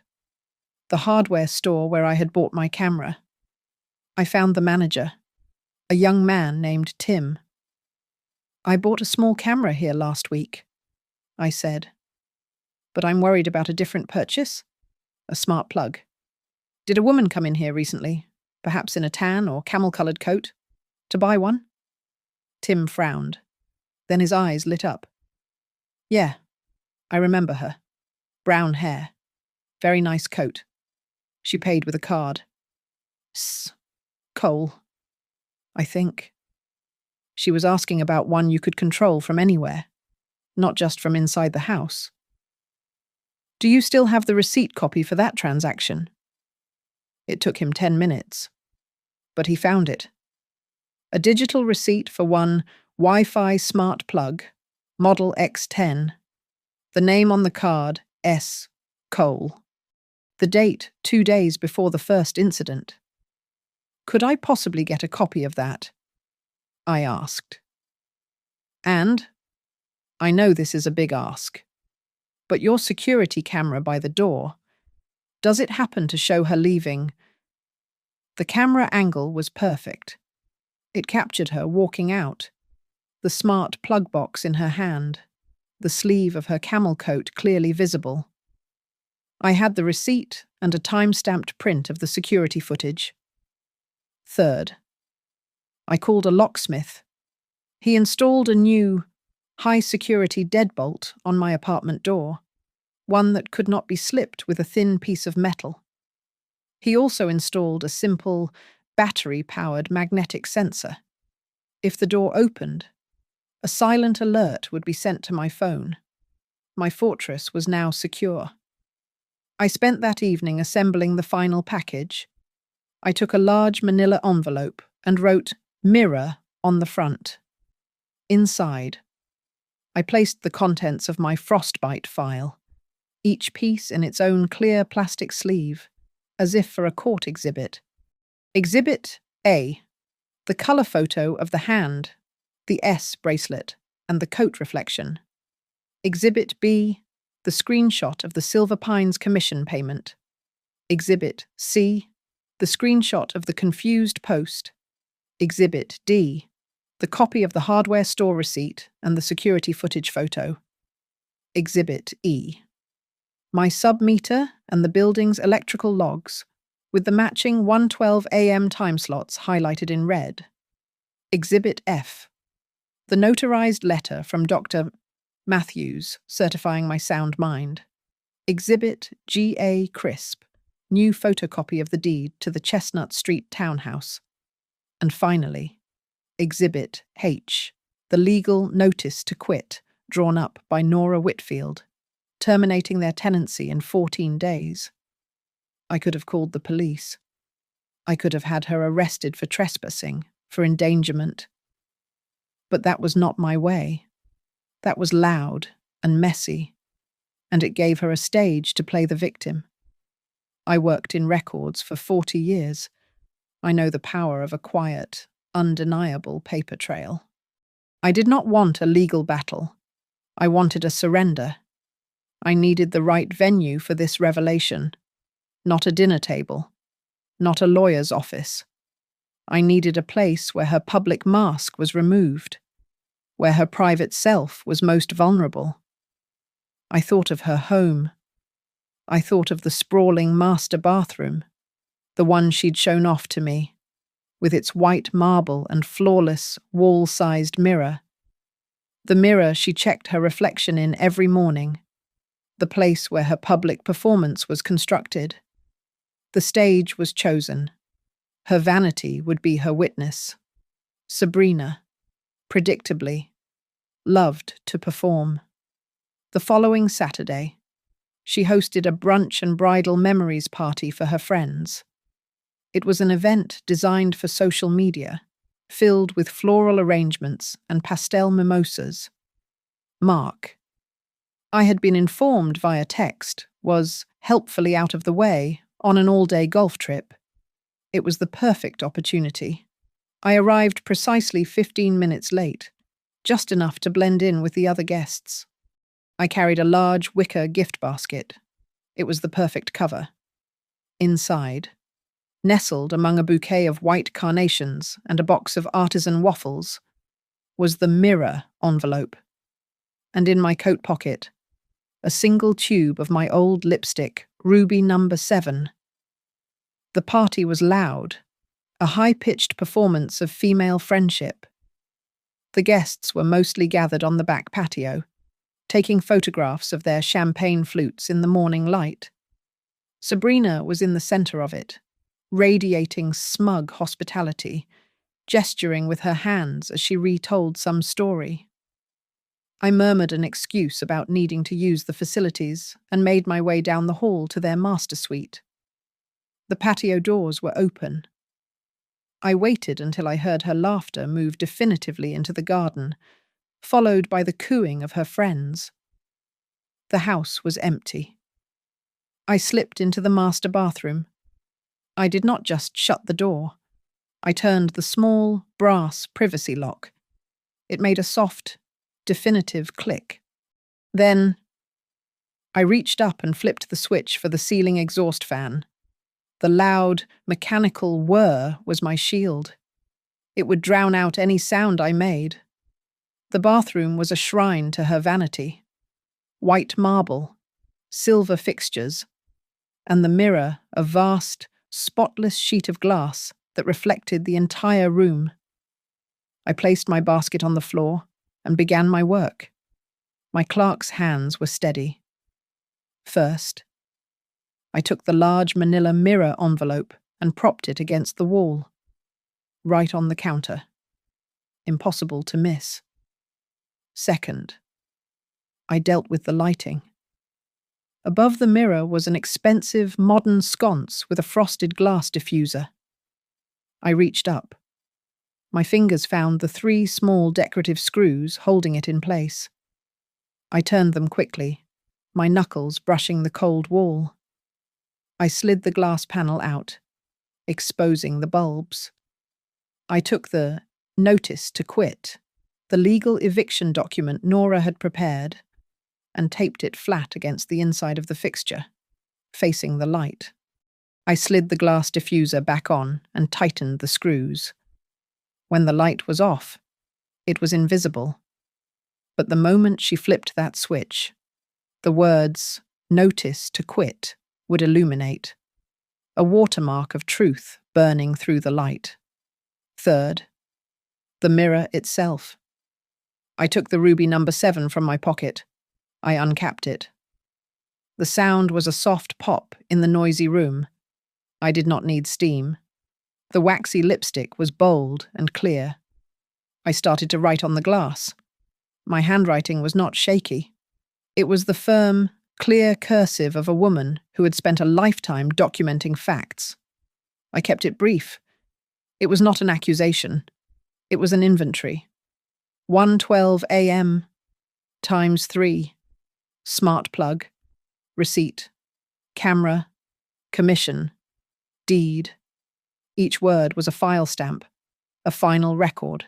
the hardware store where I had bought my camera. I found the manager, a young man named Tim. "I bought a small camera here last week," I said. "But I'm worried about a different purchase. A smart plug. Did a woman come in here recently, perhaps in a tan or camel-coloured coat, to buy one?" Tim frowned. Then his eyes lit up. "Yeah, I remember her. Brown hair. Very nice coat. She paid with a card. Cole, I think. She was asking about one you could control from anywhere, not just from inside the house. Do you still have the receipt copy for that transaction?" It took him 10 minutes, but he found it. A digital receipt for one Wi-Fi smart plug, model X10. The name on the card, S. Cole. The date, 2 days before the first incident. "Could I possibly get a copy of that?" I asked. "And, I know this is a big ask, but your security camera by the door, does it happen to show her leaving?" The camera angle was perfect. It captured her walking out, the smart plug box in her hand, the sleeve of her camel coat clearly visible. I had the receipt and a time-stamped print of the security footage. Third, I called a locksmith. He installed a new, high-security deadbolt on my apartment door, one that could not be slipped with a thin piece of metal. He also installed a simple, battery-powered magnetic sensor. If the door opened, a silent alert would be sent to my phone. My fortress was now secure. I spent that evening assembling the final package. I took a large manila envelope and wrote "Mirror" on the front. Inside, I placed the contents of my frostbite file, each piece in its own clear plastic sleeve, as if for a court exhibit. Exhibit A, the colour photo of the hand, the S bracelet, and the coat reflection. Exhibit B, the screenshot of the Silver Pines commission payment. Exhibit C, the screenshot of the confused post. Exhibit D, the copy of the hardware store receipt and the security footage photo. Exhibit E, my sub-meter and the building's electrical logs, with the matching 1:12 a.m. time slots highlighted in red. Exhibit F, the notarized letter from Dr. Matthews certifying my sound mind. Exhibit G.A. Crisp, new photocopy of the deed to the Chestnut Street townhouse. And finally, Exhibit H, the legal notice to quit drawn up by Nora Whitfield, terminating their tenancy in 14 days. I could have called the police. I could have had her arrested for trespassing, for endangerment. But that was not my way. That was loud and messy, and it gave her a stage to play the victim. I worked in records for 40 years. I know the power of a quiet, undeniable paper trail. I did not want a legal battle. I wanted a surrender. I needed the right venue for this revelation. Not a dinner table. Not a lawyer's office. I needed a place where her public mask was removed, where her private self was most vulnerable. I thought of her home. I thought of the sprawling master bathroom, the one she'd shown off to me, with its white marble and flawless, wall-sized mirror. The mirror she checked her reflection in every morning, the place where her public performance was constructed. The stage was chosen. Her vanity would be her witness. Sabrina, predictably, loved to perform. The following Saturday, she hosted a brunch and bridal memories party for her friends. It was an event designed for social media, filled with floral arrangements and pastel mimosas. Mark, I had been informed via text, was helpfully out of the way on an all-day golf trip. It was the perfect opportunity. I arrived precisely 15 minutes late, just enough to blend in with the other guests. I carried a large wicker gift basket. It was the perfect cover. Inside, nestled among a bouquet of white carnations and a box of artisan waffles, was the mirror envelope. And in my coat pocket, a single tube of my old lipstick, Ruby No. 7. The party was loud, a high-pitched performance of female friendship. The guests were mostly gathered on the back patio, taking photographs of their champagne flutes in the morning light. Sabrina was in the center of it, radiating smug hospitality, gesturing with her hands as she retold some story. I murmured an excuse about needing to use the facilities and made my way down the hall to their master suite. The patio doors were open. I waited until I heard her laughter move definitively into the garden, followed by the cooing of her friends. The house was empty. I slipped into the master bathroom. I did not just shut the door. I turned the small, brass privacy lock. It made a soft, definitive click. Then, I reached up and flipped the switch for the ceiling exhaust fan. The loud, mechanical whir was my shield. It would drown out any sound I made. The bathroom was a shrine to her vanity. White marble, silver fixtures, and the mirror a vast, spotless sheet of glass that reflected the entire room. I placed my basket on the floor and began my work. My clerk's hands were steady. First, I took the large manila mirror envelope and propped it against the wall, right on the counter. Impossible to miss. Second, I dealt with the lighting. Above the mirror was an expensive, modern sconce with a frosted glass diffuser. I reached up. My fingers found the 3 small decorative screws holding it in place. I turned them quickly, my knuckles brushing the cold wall. I slid the glass panel out, exposing the bulbs. I took the notice to quit, the legal eviction document Nora had prepared, and taped it flat against the inside of the fixture, facing the light. I slid the glass diffuser back on and tightened the screws. When the light was off, it was invisible. But the moment she flipped that switch, the words, "Notice to quit," would illuminate, a watermark of truth burning through the light. Third, the mirror itself. I took the ruby number 7 from my pocket. I uncapped it. The sound was a soft pop in the noisy room. I did not need steam. The waxy lipstick was bold and clear. I started to write on the glass. My handwriting was not shaky. It was the firm, clear cursive of a woman who had spent a lifetime documenting facts. I kept it brief. It was not an accusation. It was an inventory. 1:12 a.m. times 3. Smart plug. Receipt. Camera. Commission. Deed. Each word was a file stamp, a final record.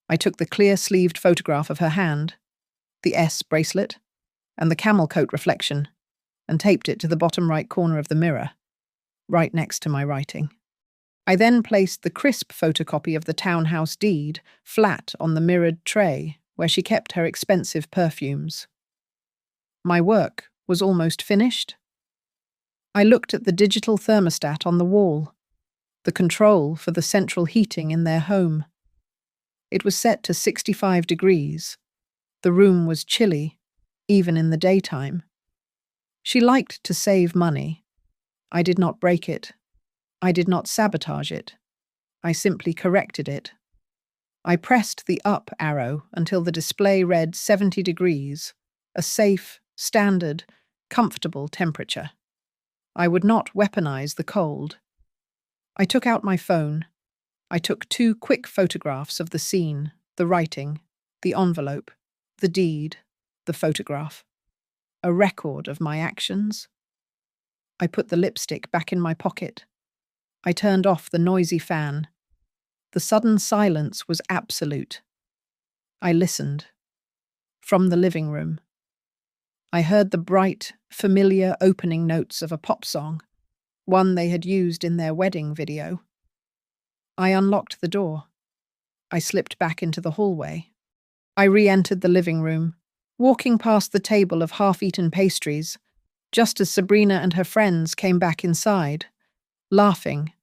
I took the clear-sleeved photograph of her hand, the S bracelet, and the camel coat reflection, and taped it to the bottom right corner of the mirror, right next to my writing. I then placed the crisp photocopy of the townhouse deed flat on the mirrored tray where she kept her expensive perfumes. My work was almost finished. I looked at the digital thermostat on the wall, the control for the central heating in their home. It was set to 65 degrees. The room was chilly, even in the daytime. She liked to save money. I did not break it. I did not sabotage it. I simply corrected it. I pressed the up arrow until the display read 70 degrees, a safe, standard, comfortable temperature. I would not weaponize the cold. I took out my phone. I took 2 quick photographs of the scene, the writing, the envelope, the deed, the photograph. A record of my actions. I put the lipstick back in my pocket. I turned off the noisy fan. The sudden silence was absolute. I listened. From the living room. I heard the bright, familiar opening notes of a pop song, one they had used in their wedding video. I unlocked the door. I slipped back into the hallway. I re-entered the living room, walking past the table of half-eaten pastries, just as Sabrina and her friends came back inside, laughing,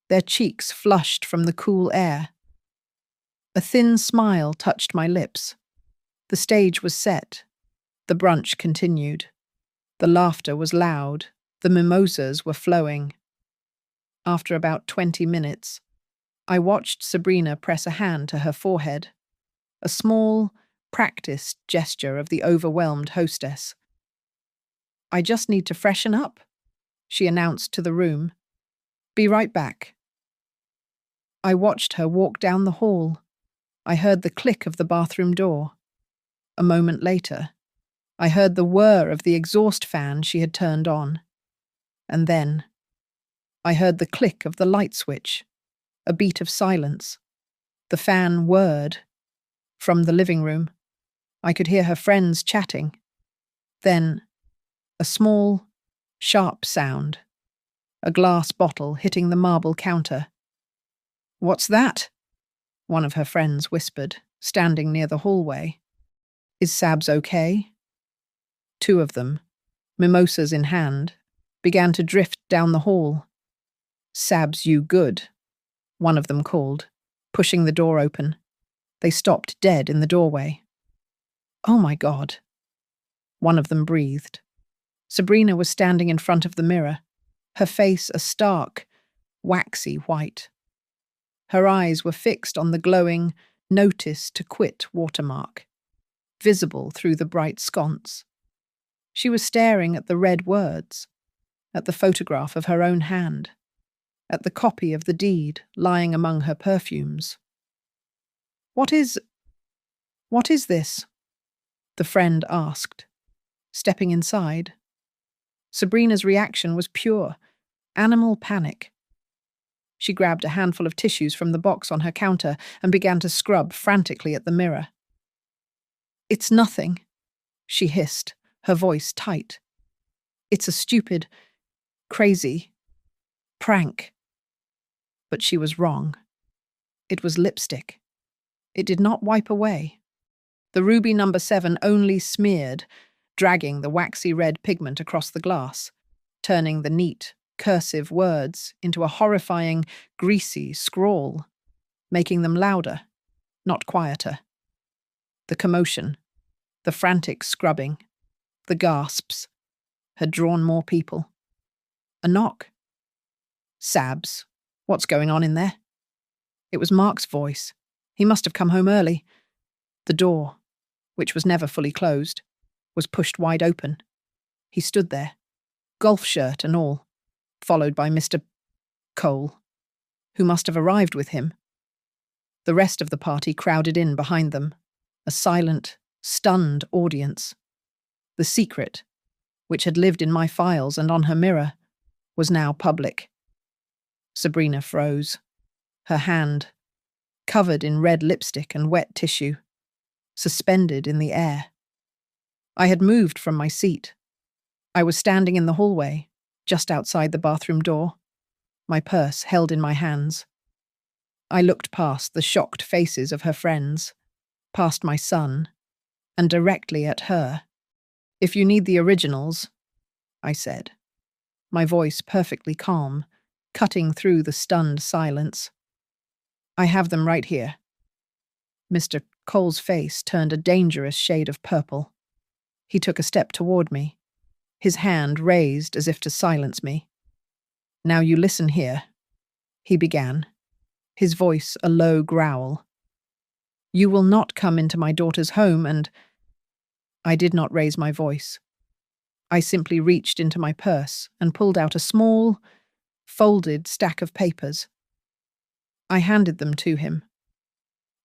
their cheeks flushed from the cool air. A thin smile touched my lips. The stage was set. The brunch continued. The laughter was loud. The mimosas were flowing. After about 20 minutes, I watched Sabrina press a hand to her forehead, a small, practiced gesture of the overwhelmed hostess. "I just need to freshen up," she announced to the room. "Be right back." I watched her walk down the hall. I heard the click of the bathroom door. A moment later, I heard the whir of the exhaust fan she had turned on. And then, I heard the click of the light switch, a beat of silence. The fan whirred. From the living room, I could hear her friends chatting. Then, a small, sharp sound. A glass bottle hitting the marble counter. "What's that?" one of her friends whispered, standing near the hallway. Is Sabs okay? Two of them, mimosas in hand, began to drift down the hall. Sabs, you good, one of them called, pushing the door open. They stopped dead in the doorway. Oh my God, one of them breathed. Sabrina was standing in front of the mirror, her face a stark, waxy white. Her eyes were fixed on the glowing "Notice to Quit" watermark, visible through the bright sconce. She was staring at the red words, at the photograph of her own hand, at the copy of the deed lying among her perfumes. What is this? The friend asked, stepping inside. Sabrina's reaction was pure, animal panic. She grabbed a handful of tissues from the box on her counter and began to scrub frantically at the mirror. It's nothing, she hissed, her voice tight. It's a stupid, crazy prank. But she was wrong. It was lipstick. It did not wipe away. The ruby number 7 only smeared, dragging the waxy red pigment across the glass, turning the neat, cursive words into a horrifying, greasy scrawl, making them louder, not quieter. The commotion, the frantic scrubbing, the gasps, had drawn more people. A knock. Sabs, what's going on in there? It was Mark's voice. He must have come home early. The door, which was never fully closed, was pushed wide open. He stood there, golf shirt and all, followed by Mr. Cole, who must have arrived with him. The rest of the party crowded in behind them, a silent, stunned audience. The secret, which had lived in my files and on her mirror, was now public. Sabrina froze, her hand, covered in red lipstick and wet tissue, suspended in the air. I had moved from my seat. I was standing in the hallway, just outside the bathroom door, my purse held in my hands. I looked past the shocked faces of her friends, past my son, and directly at her. If you need the originals, I said, my voice perfectly calm, cutting through the stunned silence. I have them right here. Mr. Cole's face turned a dangerous shade of purple. He took a step toward me, his hand raised as if to silence me. Now you listen here, he began, his voice a low growl. You will not come into my daughter's home and... I did not raise my voice. I simply reached into my purse and pulled out a small, folded stack of papers. I handed them to him.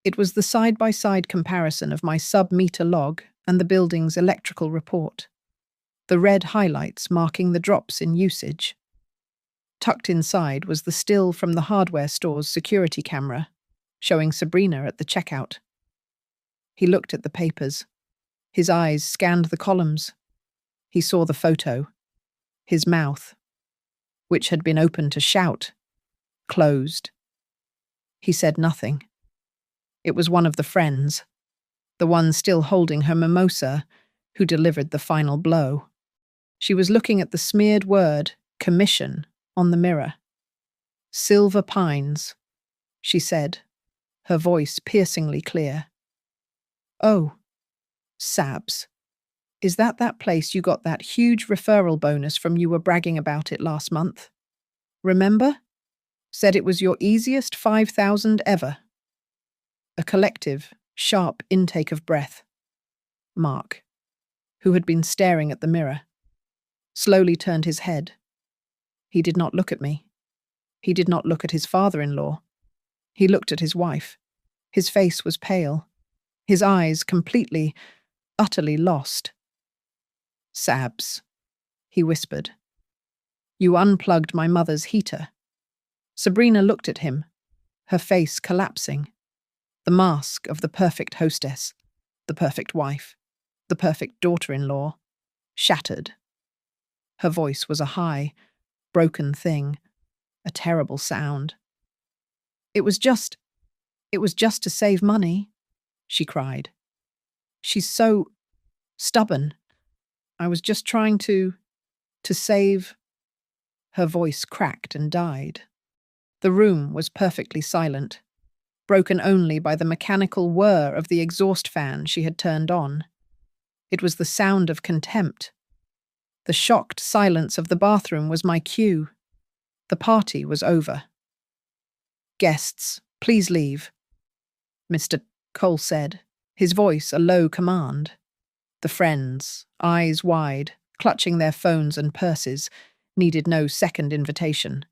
It was the side-by-side comparison of my sub-meter log and the building's electrical report, the red highlights marking the drops in usage. Tucked inside was the still from the hardware store's security camera, showing Sabrina at the checkout. He looked at the papers. His eyes scanned the columns. He saw the photo. His mouth, which had been open to shout, closed. He said nothing. It was one of the friends, the one still holding her mimosa, who delivered the final blow. She was looking at the smeared word, commission, on the mirror. Silver Pines, she said, her voice piercingly clear. Oh, Sabs. Is that place you got that huge referral bonus from? You were bragging about it last month. Remember? Said it was your easiest 5,000 ever. A collective, sharp intake of breath. Mark, who had been staring at the mirror, slowly turned his head. He did not look at me. He did not look at his father-in-law. He looked at his wife. His face was pale, his eyes completely, utterly lost. Sabs, he whispered. You unplugged my mother's heater. Sabrina looked at him, her face collapsing. The mask of the perfect hostess, the perfect wife, the perfect daughter-in-law, shattered. Her voice was a high, broken thing, a terrible sound. It was just... It was just to save money, she cried. She's so stubborn. I was just trying to save. Her voice cracked and died. The room was perfectly silent, broken only by the mechanical whir of the exhaust fan she had turned on. It was the sound of contempt. The shocked silence of the bathroom was my cue. The party was over. "Guests, please leave," Mr. Cole said, his voice a low command. The friends, eyes wide, clutching their phones and purses, needed no second invitation.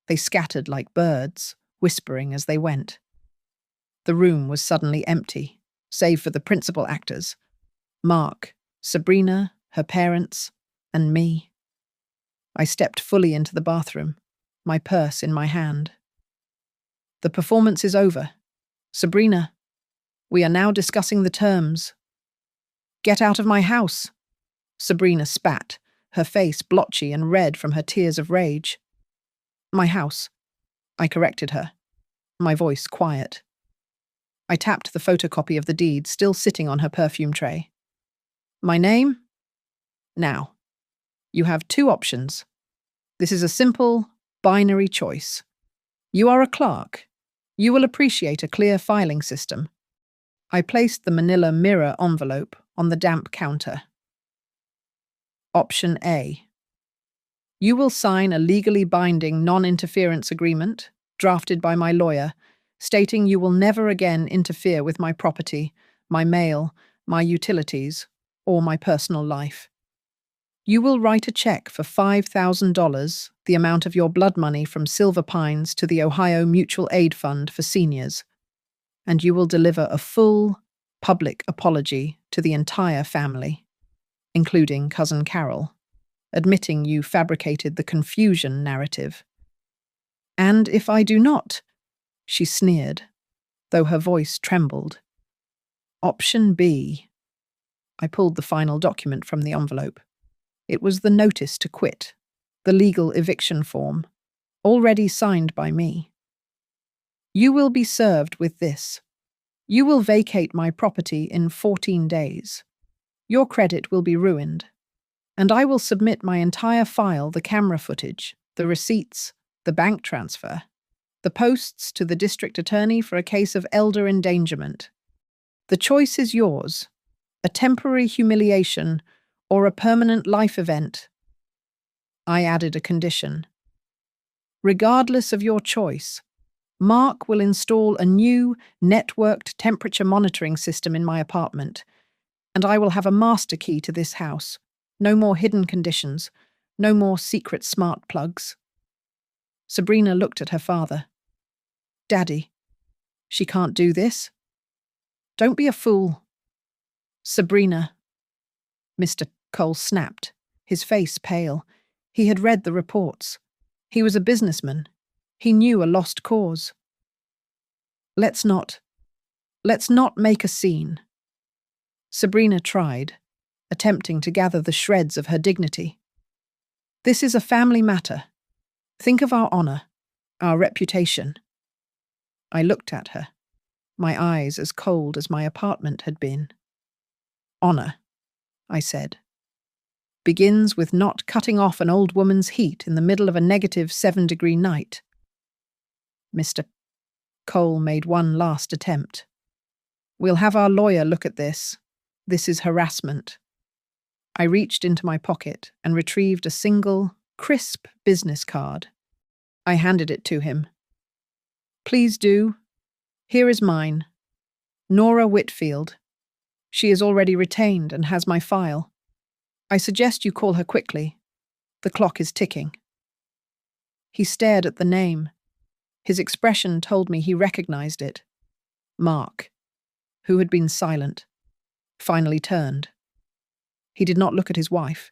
They scattered like birds, whispering as they went. The room was suddenly empty, save for the principal actors: Mark, Sabrina, her parents, and me. I stepped fully into the bathroom, my purse in my hand. "The performance is over. Sabrina, we are now discussing the terms." "Get out of my house!" Sabrina spat, her face blotchy and red from her tears of rage. "My house," I corrected her, my voice quiet. I tapped the photocopy of the deed still sitting on her perfume tray. "My name? Now, you have two options. This is a simple, binary choice. You are a clerk. You will appreciate a clear filing system." I placed the manila mirror envelope on the damp counter. Option A. You will sign a legally binding non-interference agreement, drafted by my lawyer, stating you will never again interfere with my property, my mail, my utilities, or my personal life. You will write a check for $5,000, the amount of your blood money from Silver Pines, to the Ohio Mutual Aid Fund for seniors, and you will deliver a full, public apology to the entire family, including Cousin Carol, admitting you fabricated the confusion narrative. "And if I do not," she sneered, though her voice trembled. Option B. I pulled the final document from the envelope. It was the notice to quit, the legal eviction form, already signed by me. "You will be served with this. You will vacate my property in 14 days. Your credit will be ruined, and I will submit my entire file, the camera footage, the receipts, the bank transfer, the posts to the district attorney for a case of elder endangerment. The choice is yours: a temporary humiliation or a permanent life event." I added a condition. "Regardless of your choice, Mark will install a new, networked temperature monitoring system in my apartment, and I will have a master key to this house. No more hidden conditions, no more secret smart plugs." Sabrina looked at her father. "Daddy, she can't do this." "Don't be a fool." "Sabrina," Mr. Cole snapped, his face pale. He had read the reports. He was a businessman. He knew a lost cause. Let's not make a scene." Sabrina tried, attempting to gather the shreds of her dignity. "This is a family matter. Think of our honor, our reputation." I looked at her, my eyes as cold as my apartment had been. "Honor," I said, "begins with not cutting off an old woman's heat in the middle of a -7-degree night." Mr. Cole made one last attempt. "We'll have our lawyer look at this. This is harassment." I reached into my pocket and retrieved a single, crisp business card. I handed it to him. "Please do. Here is mine. Nora Whitfield. She is already retained and has my file. I suggest you call her quickly. The clock is ticking." He stared at the name. His expression told me he recognized it. Mark, who had been silent, finally turned. He did not look at his wife.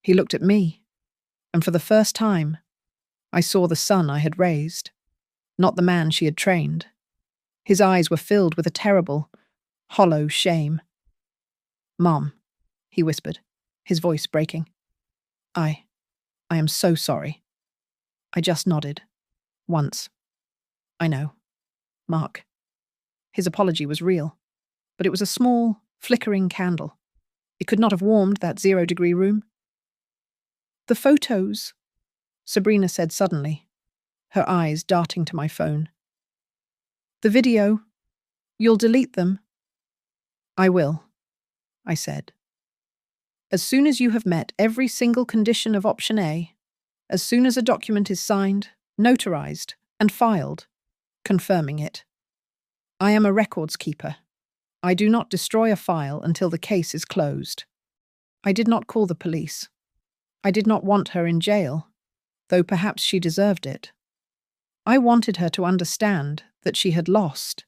He looked at me, and for the first time, I saw the son I had raised, not the man she had trained. His eyes were filled with a terrible, hollow shame. "Mom," he whispered, his voice breaking. I am so sorry." I just nodded. Once. "I know. Mark." His apology was real, but it was a small, flickering candle. It could not have warmed that 0-degree room. "The photos," Sabrina said suddenly, her eyes darting to my phone. "The video. You'll delete them." "I will," I said. "As soon as you have met every single condition of Option A, as soon as a document is signed, notarized, and filed, confirming it. I am a records keeper. I do not destroy a file until the case is closed. I did not call the police. I did not want her in jail, though perhaps she deserved it. I wanted her to understand that she had lost.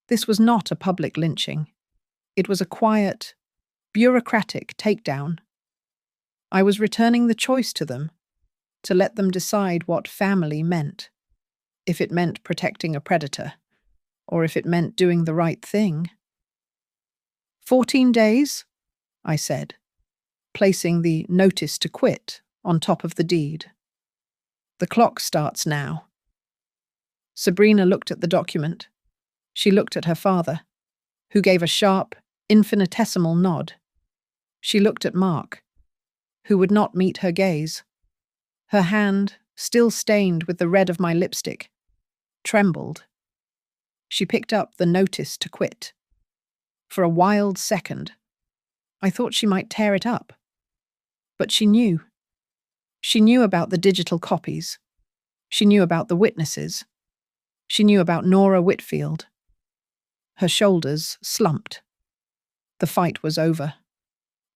This was not a public lynching. It was a quiet, bureaucratic takedown. I was returning the choice to them, to let them decide what family meant, if it meant protecting a predator, or if it meant doing the right thing. 14 days, I said, placing the notice to quit on top of the deed. The clock starts now. Sabrina looked at the document. She looked at her father, who gave a sharp, infinitesimal nod. She looked at Mark, who would not meet her gaze. Her hand, still stained with the red of my lipstick, trembled. She picked up the notice to quit. For a wild second, I thought she might tear it up. But she knew. She knew about the digital copies. She knew about the witnesses. She knew about Nora Whitfield. Her shoulders slumped. The fight was over.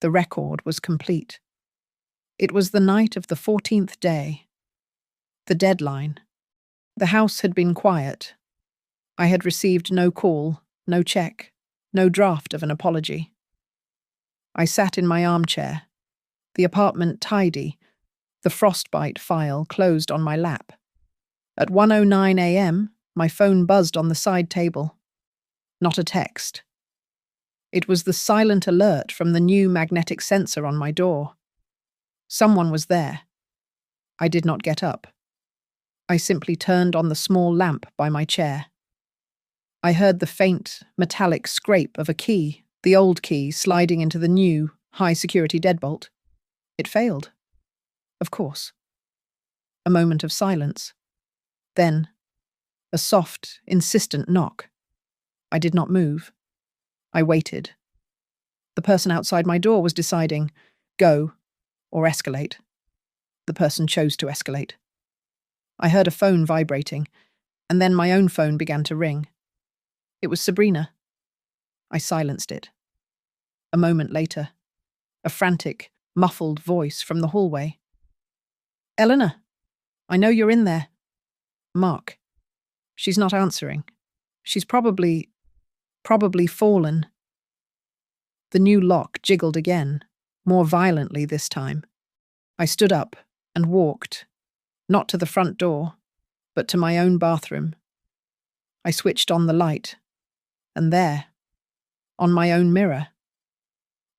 The record was complete. It was the night of the 14th day. The deadline. The house had been quiet. I had received no call, no check, no draft of an apology. I sat in my armchair, the apartment tidy, the frostbite file closed on my lap. At 1:09 a.m., my phone buzzed on the side table. Not a text. It was the silent alert from the new magnetic sensor on my door. Someone was there. I did not get up. I simply turned on the small lamp by my chair. I heard the faint, metallic scrape of a key, the old key sliding into the new, high-security deadbolt. It failed. Of course. A moment of silence. Then, a soft, insistent knock. I did not move. I waited. The person outside my door was deciding, go or escalate. The person chose to escalate. I heard a phone vibrating, and then my own phone began to ring. It was Sabrina. I silenced it. A moment later, a frantic, muffled voice from the hallway. "Eleanor, I know you're in there." "Mark." "She's not answering. She's probably fallen." The new lock jiggled again, more violently this time. I stood up and walked, not to the front door, but to my own bathroom. I switched on the light, and there, on my own mirror,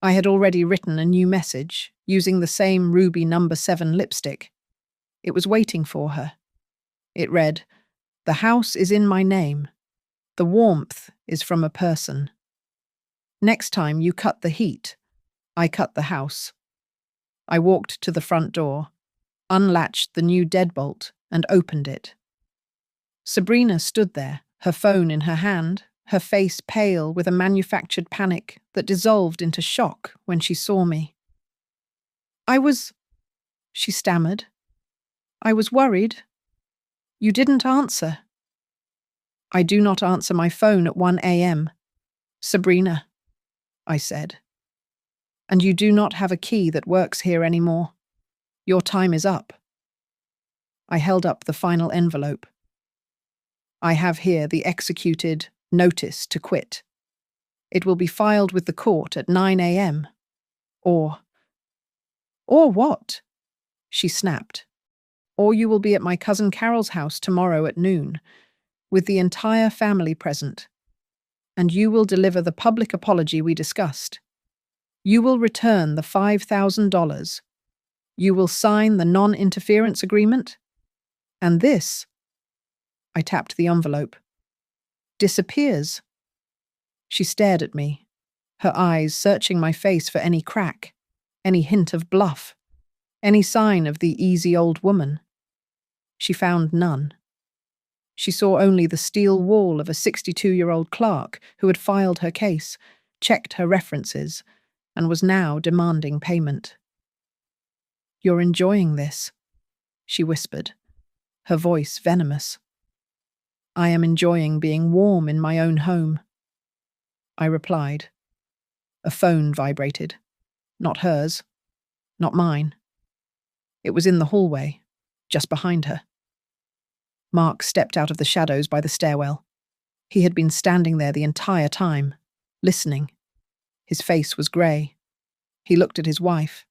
I had already written a new message using the same ruby number 7 lipstick. It was waiting for her. It read, "The house is in my name. The warmth is from a person. Next time you cut the heat, I cut the house." I walked to the front door, unlatched the new deadbolt, and opened it. Sabrina stood there, her phone in her hand, her face pale with a manufactured panic that dissolved into shock when she saw me. She stammered. "I was worried. You didn't answer." "I do not answer my phone at 1 a.m. Sabrina," I said. "And you do not have a key that works here anymore. Your time is up." I held up the final envelope. "I have here the executed notice to quit. It will be filed with the court at 9 a.m. Or what?" she snapped. "Or you will be at my cousin Carol's house tomorrow at noon, with the entire family present. And you will deliver the public apology we discussed. You will return the $5,000. You will sign the non-interference agreement. And this," I tapped the envelope, disappears. She stared at me, her eyes searching my face for any crack, any hint of bluff, any sign of the easy old woman. She found none. She saw only the steel wall of a 62-year-old clerk who had filed her case, checked her references, and was now demanding payment. "You're enjoying this," she whispered, her voice venomous. "I am enjoying being warm in my own home." I replied. A phone vibrated. Not hers. Not mine. It was in the hallway, just behind her. Mark stepped out of the shadows by the stairwell. He had been standing there the entire time, listening. His face was grey. He looked at his wife,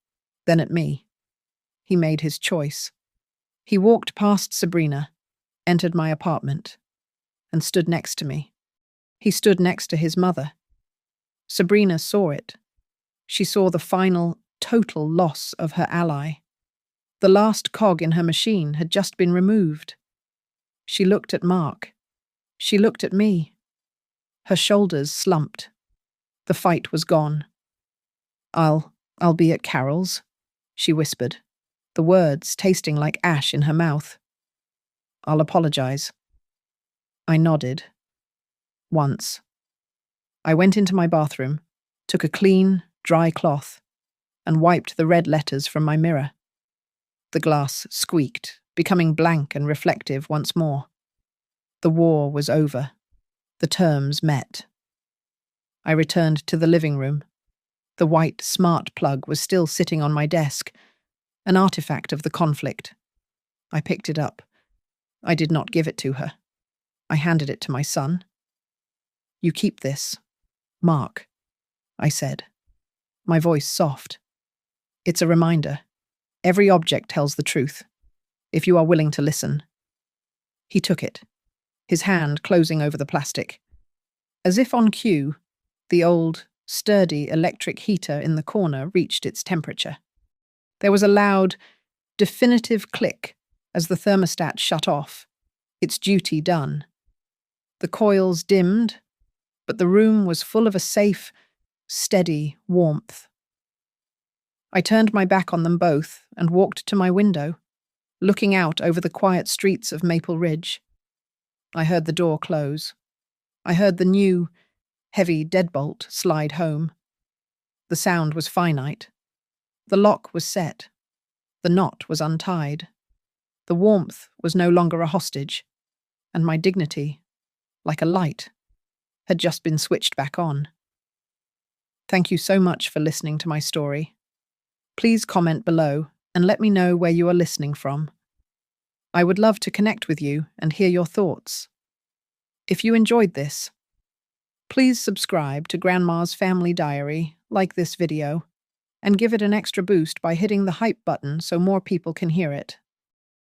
then at me. He made his choice. He walked past Sabrina, entered my apartment, and stood next to me. He stood next to his mother. Sabrina saw it. She saw the final, total loss of her ally. The last cog in her machine had just been removed. She looked at Mark. She looked at me. Her shoulders slumped. The fight was gone. I'll be at Carol's," she whispered, the words tasting like ash in her mouth. "I'll apologize." I nodded. Once. I went into my bathroom, took a clean, dry cloth, and wiped the red letters from my mirror. The glass squeaked, becoming blank and reflective once more. The war was over. The terms met. I returned to the living room. The white smart plug was still sitting on my desk, an artifact of the conflict. I picked it up. I did not give it to her. I handed it to my son. "You keep this, Mark," I said, my voice soft. "It's a reminder. Every object tells the truth, if you are willing to listen." He took it, his hand closing over the plastic. As if on cue, the old, sturdy electric heater in the corner reached its temperature. There was a loud, definitive click as the thermostat shut off, its duty done. The coils dimmed, but the room was full of a safe, steady warmth. I turned my back on them both and walked to my window, looking out over the quiet streets of Maple Ridge. I heard the door close. I heard the new, heavy deadbolt slide home. The sound was finite. The lock was set. The knot was untied. The warmth was no longer a hostage, and my dignity, like a light, had just been switched back on. Thank you so much for listening to my story. Please comment below and let me know where you are listening from. I would love to connect with you and hear your thoughts. If you enjoyed this, please subscribe to Grandma's Family Diary, like this video, and give it an extra boost by hitting the hype button so more people can hear it.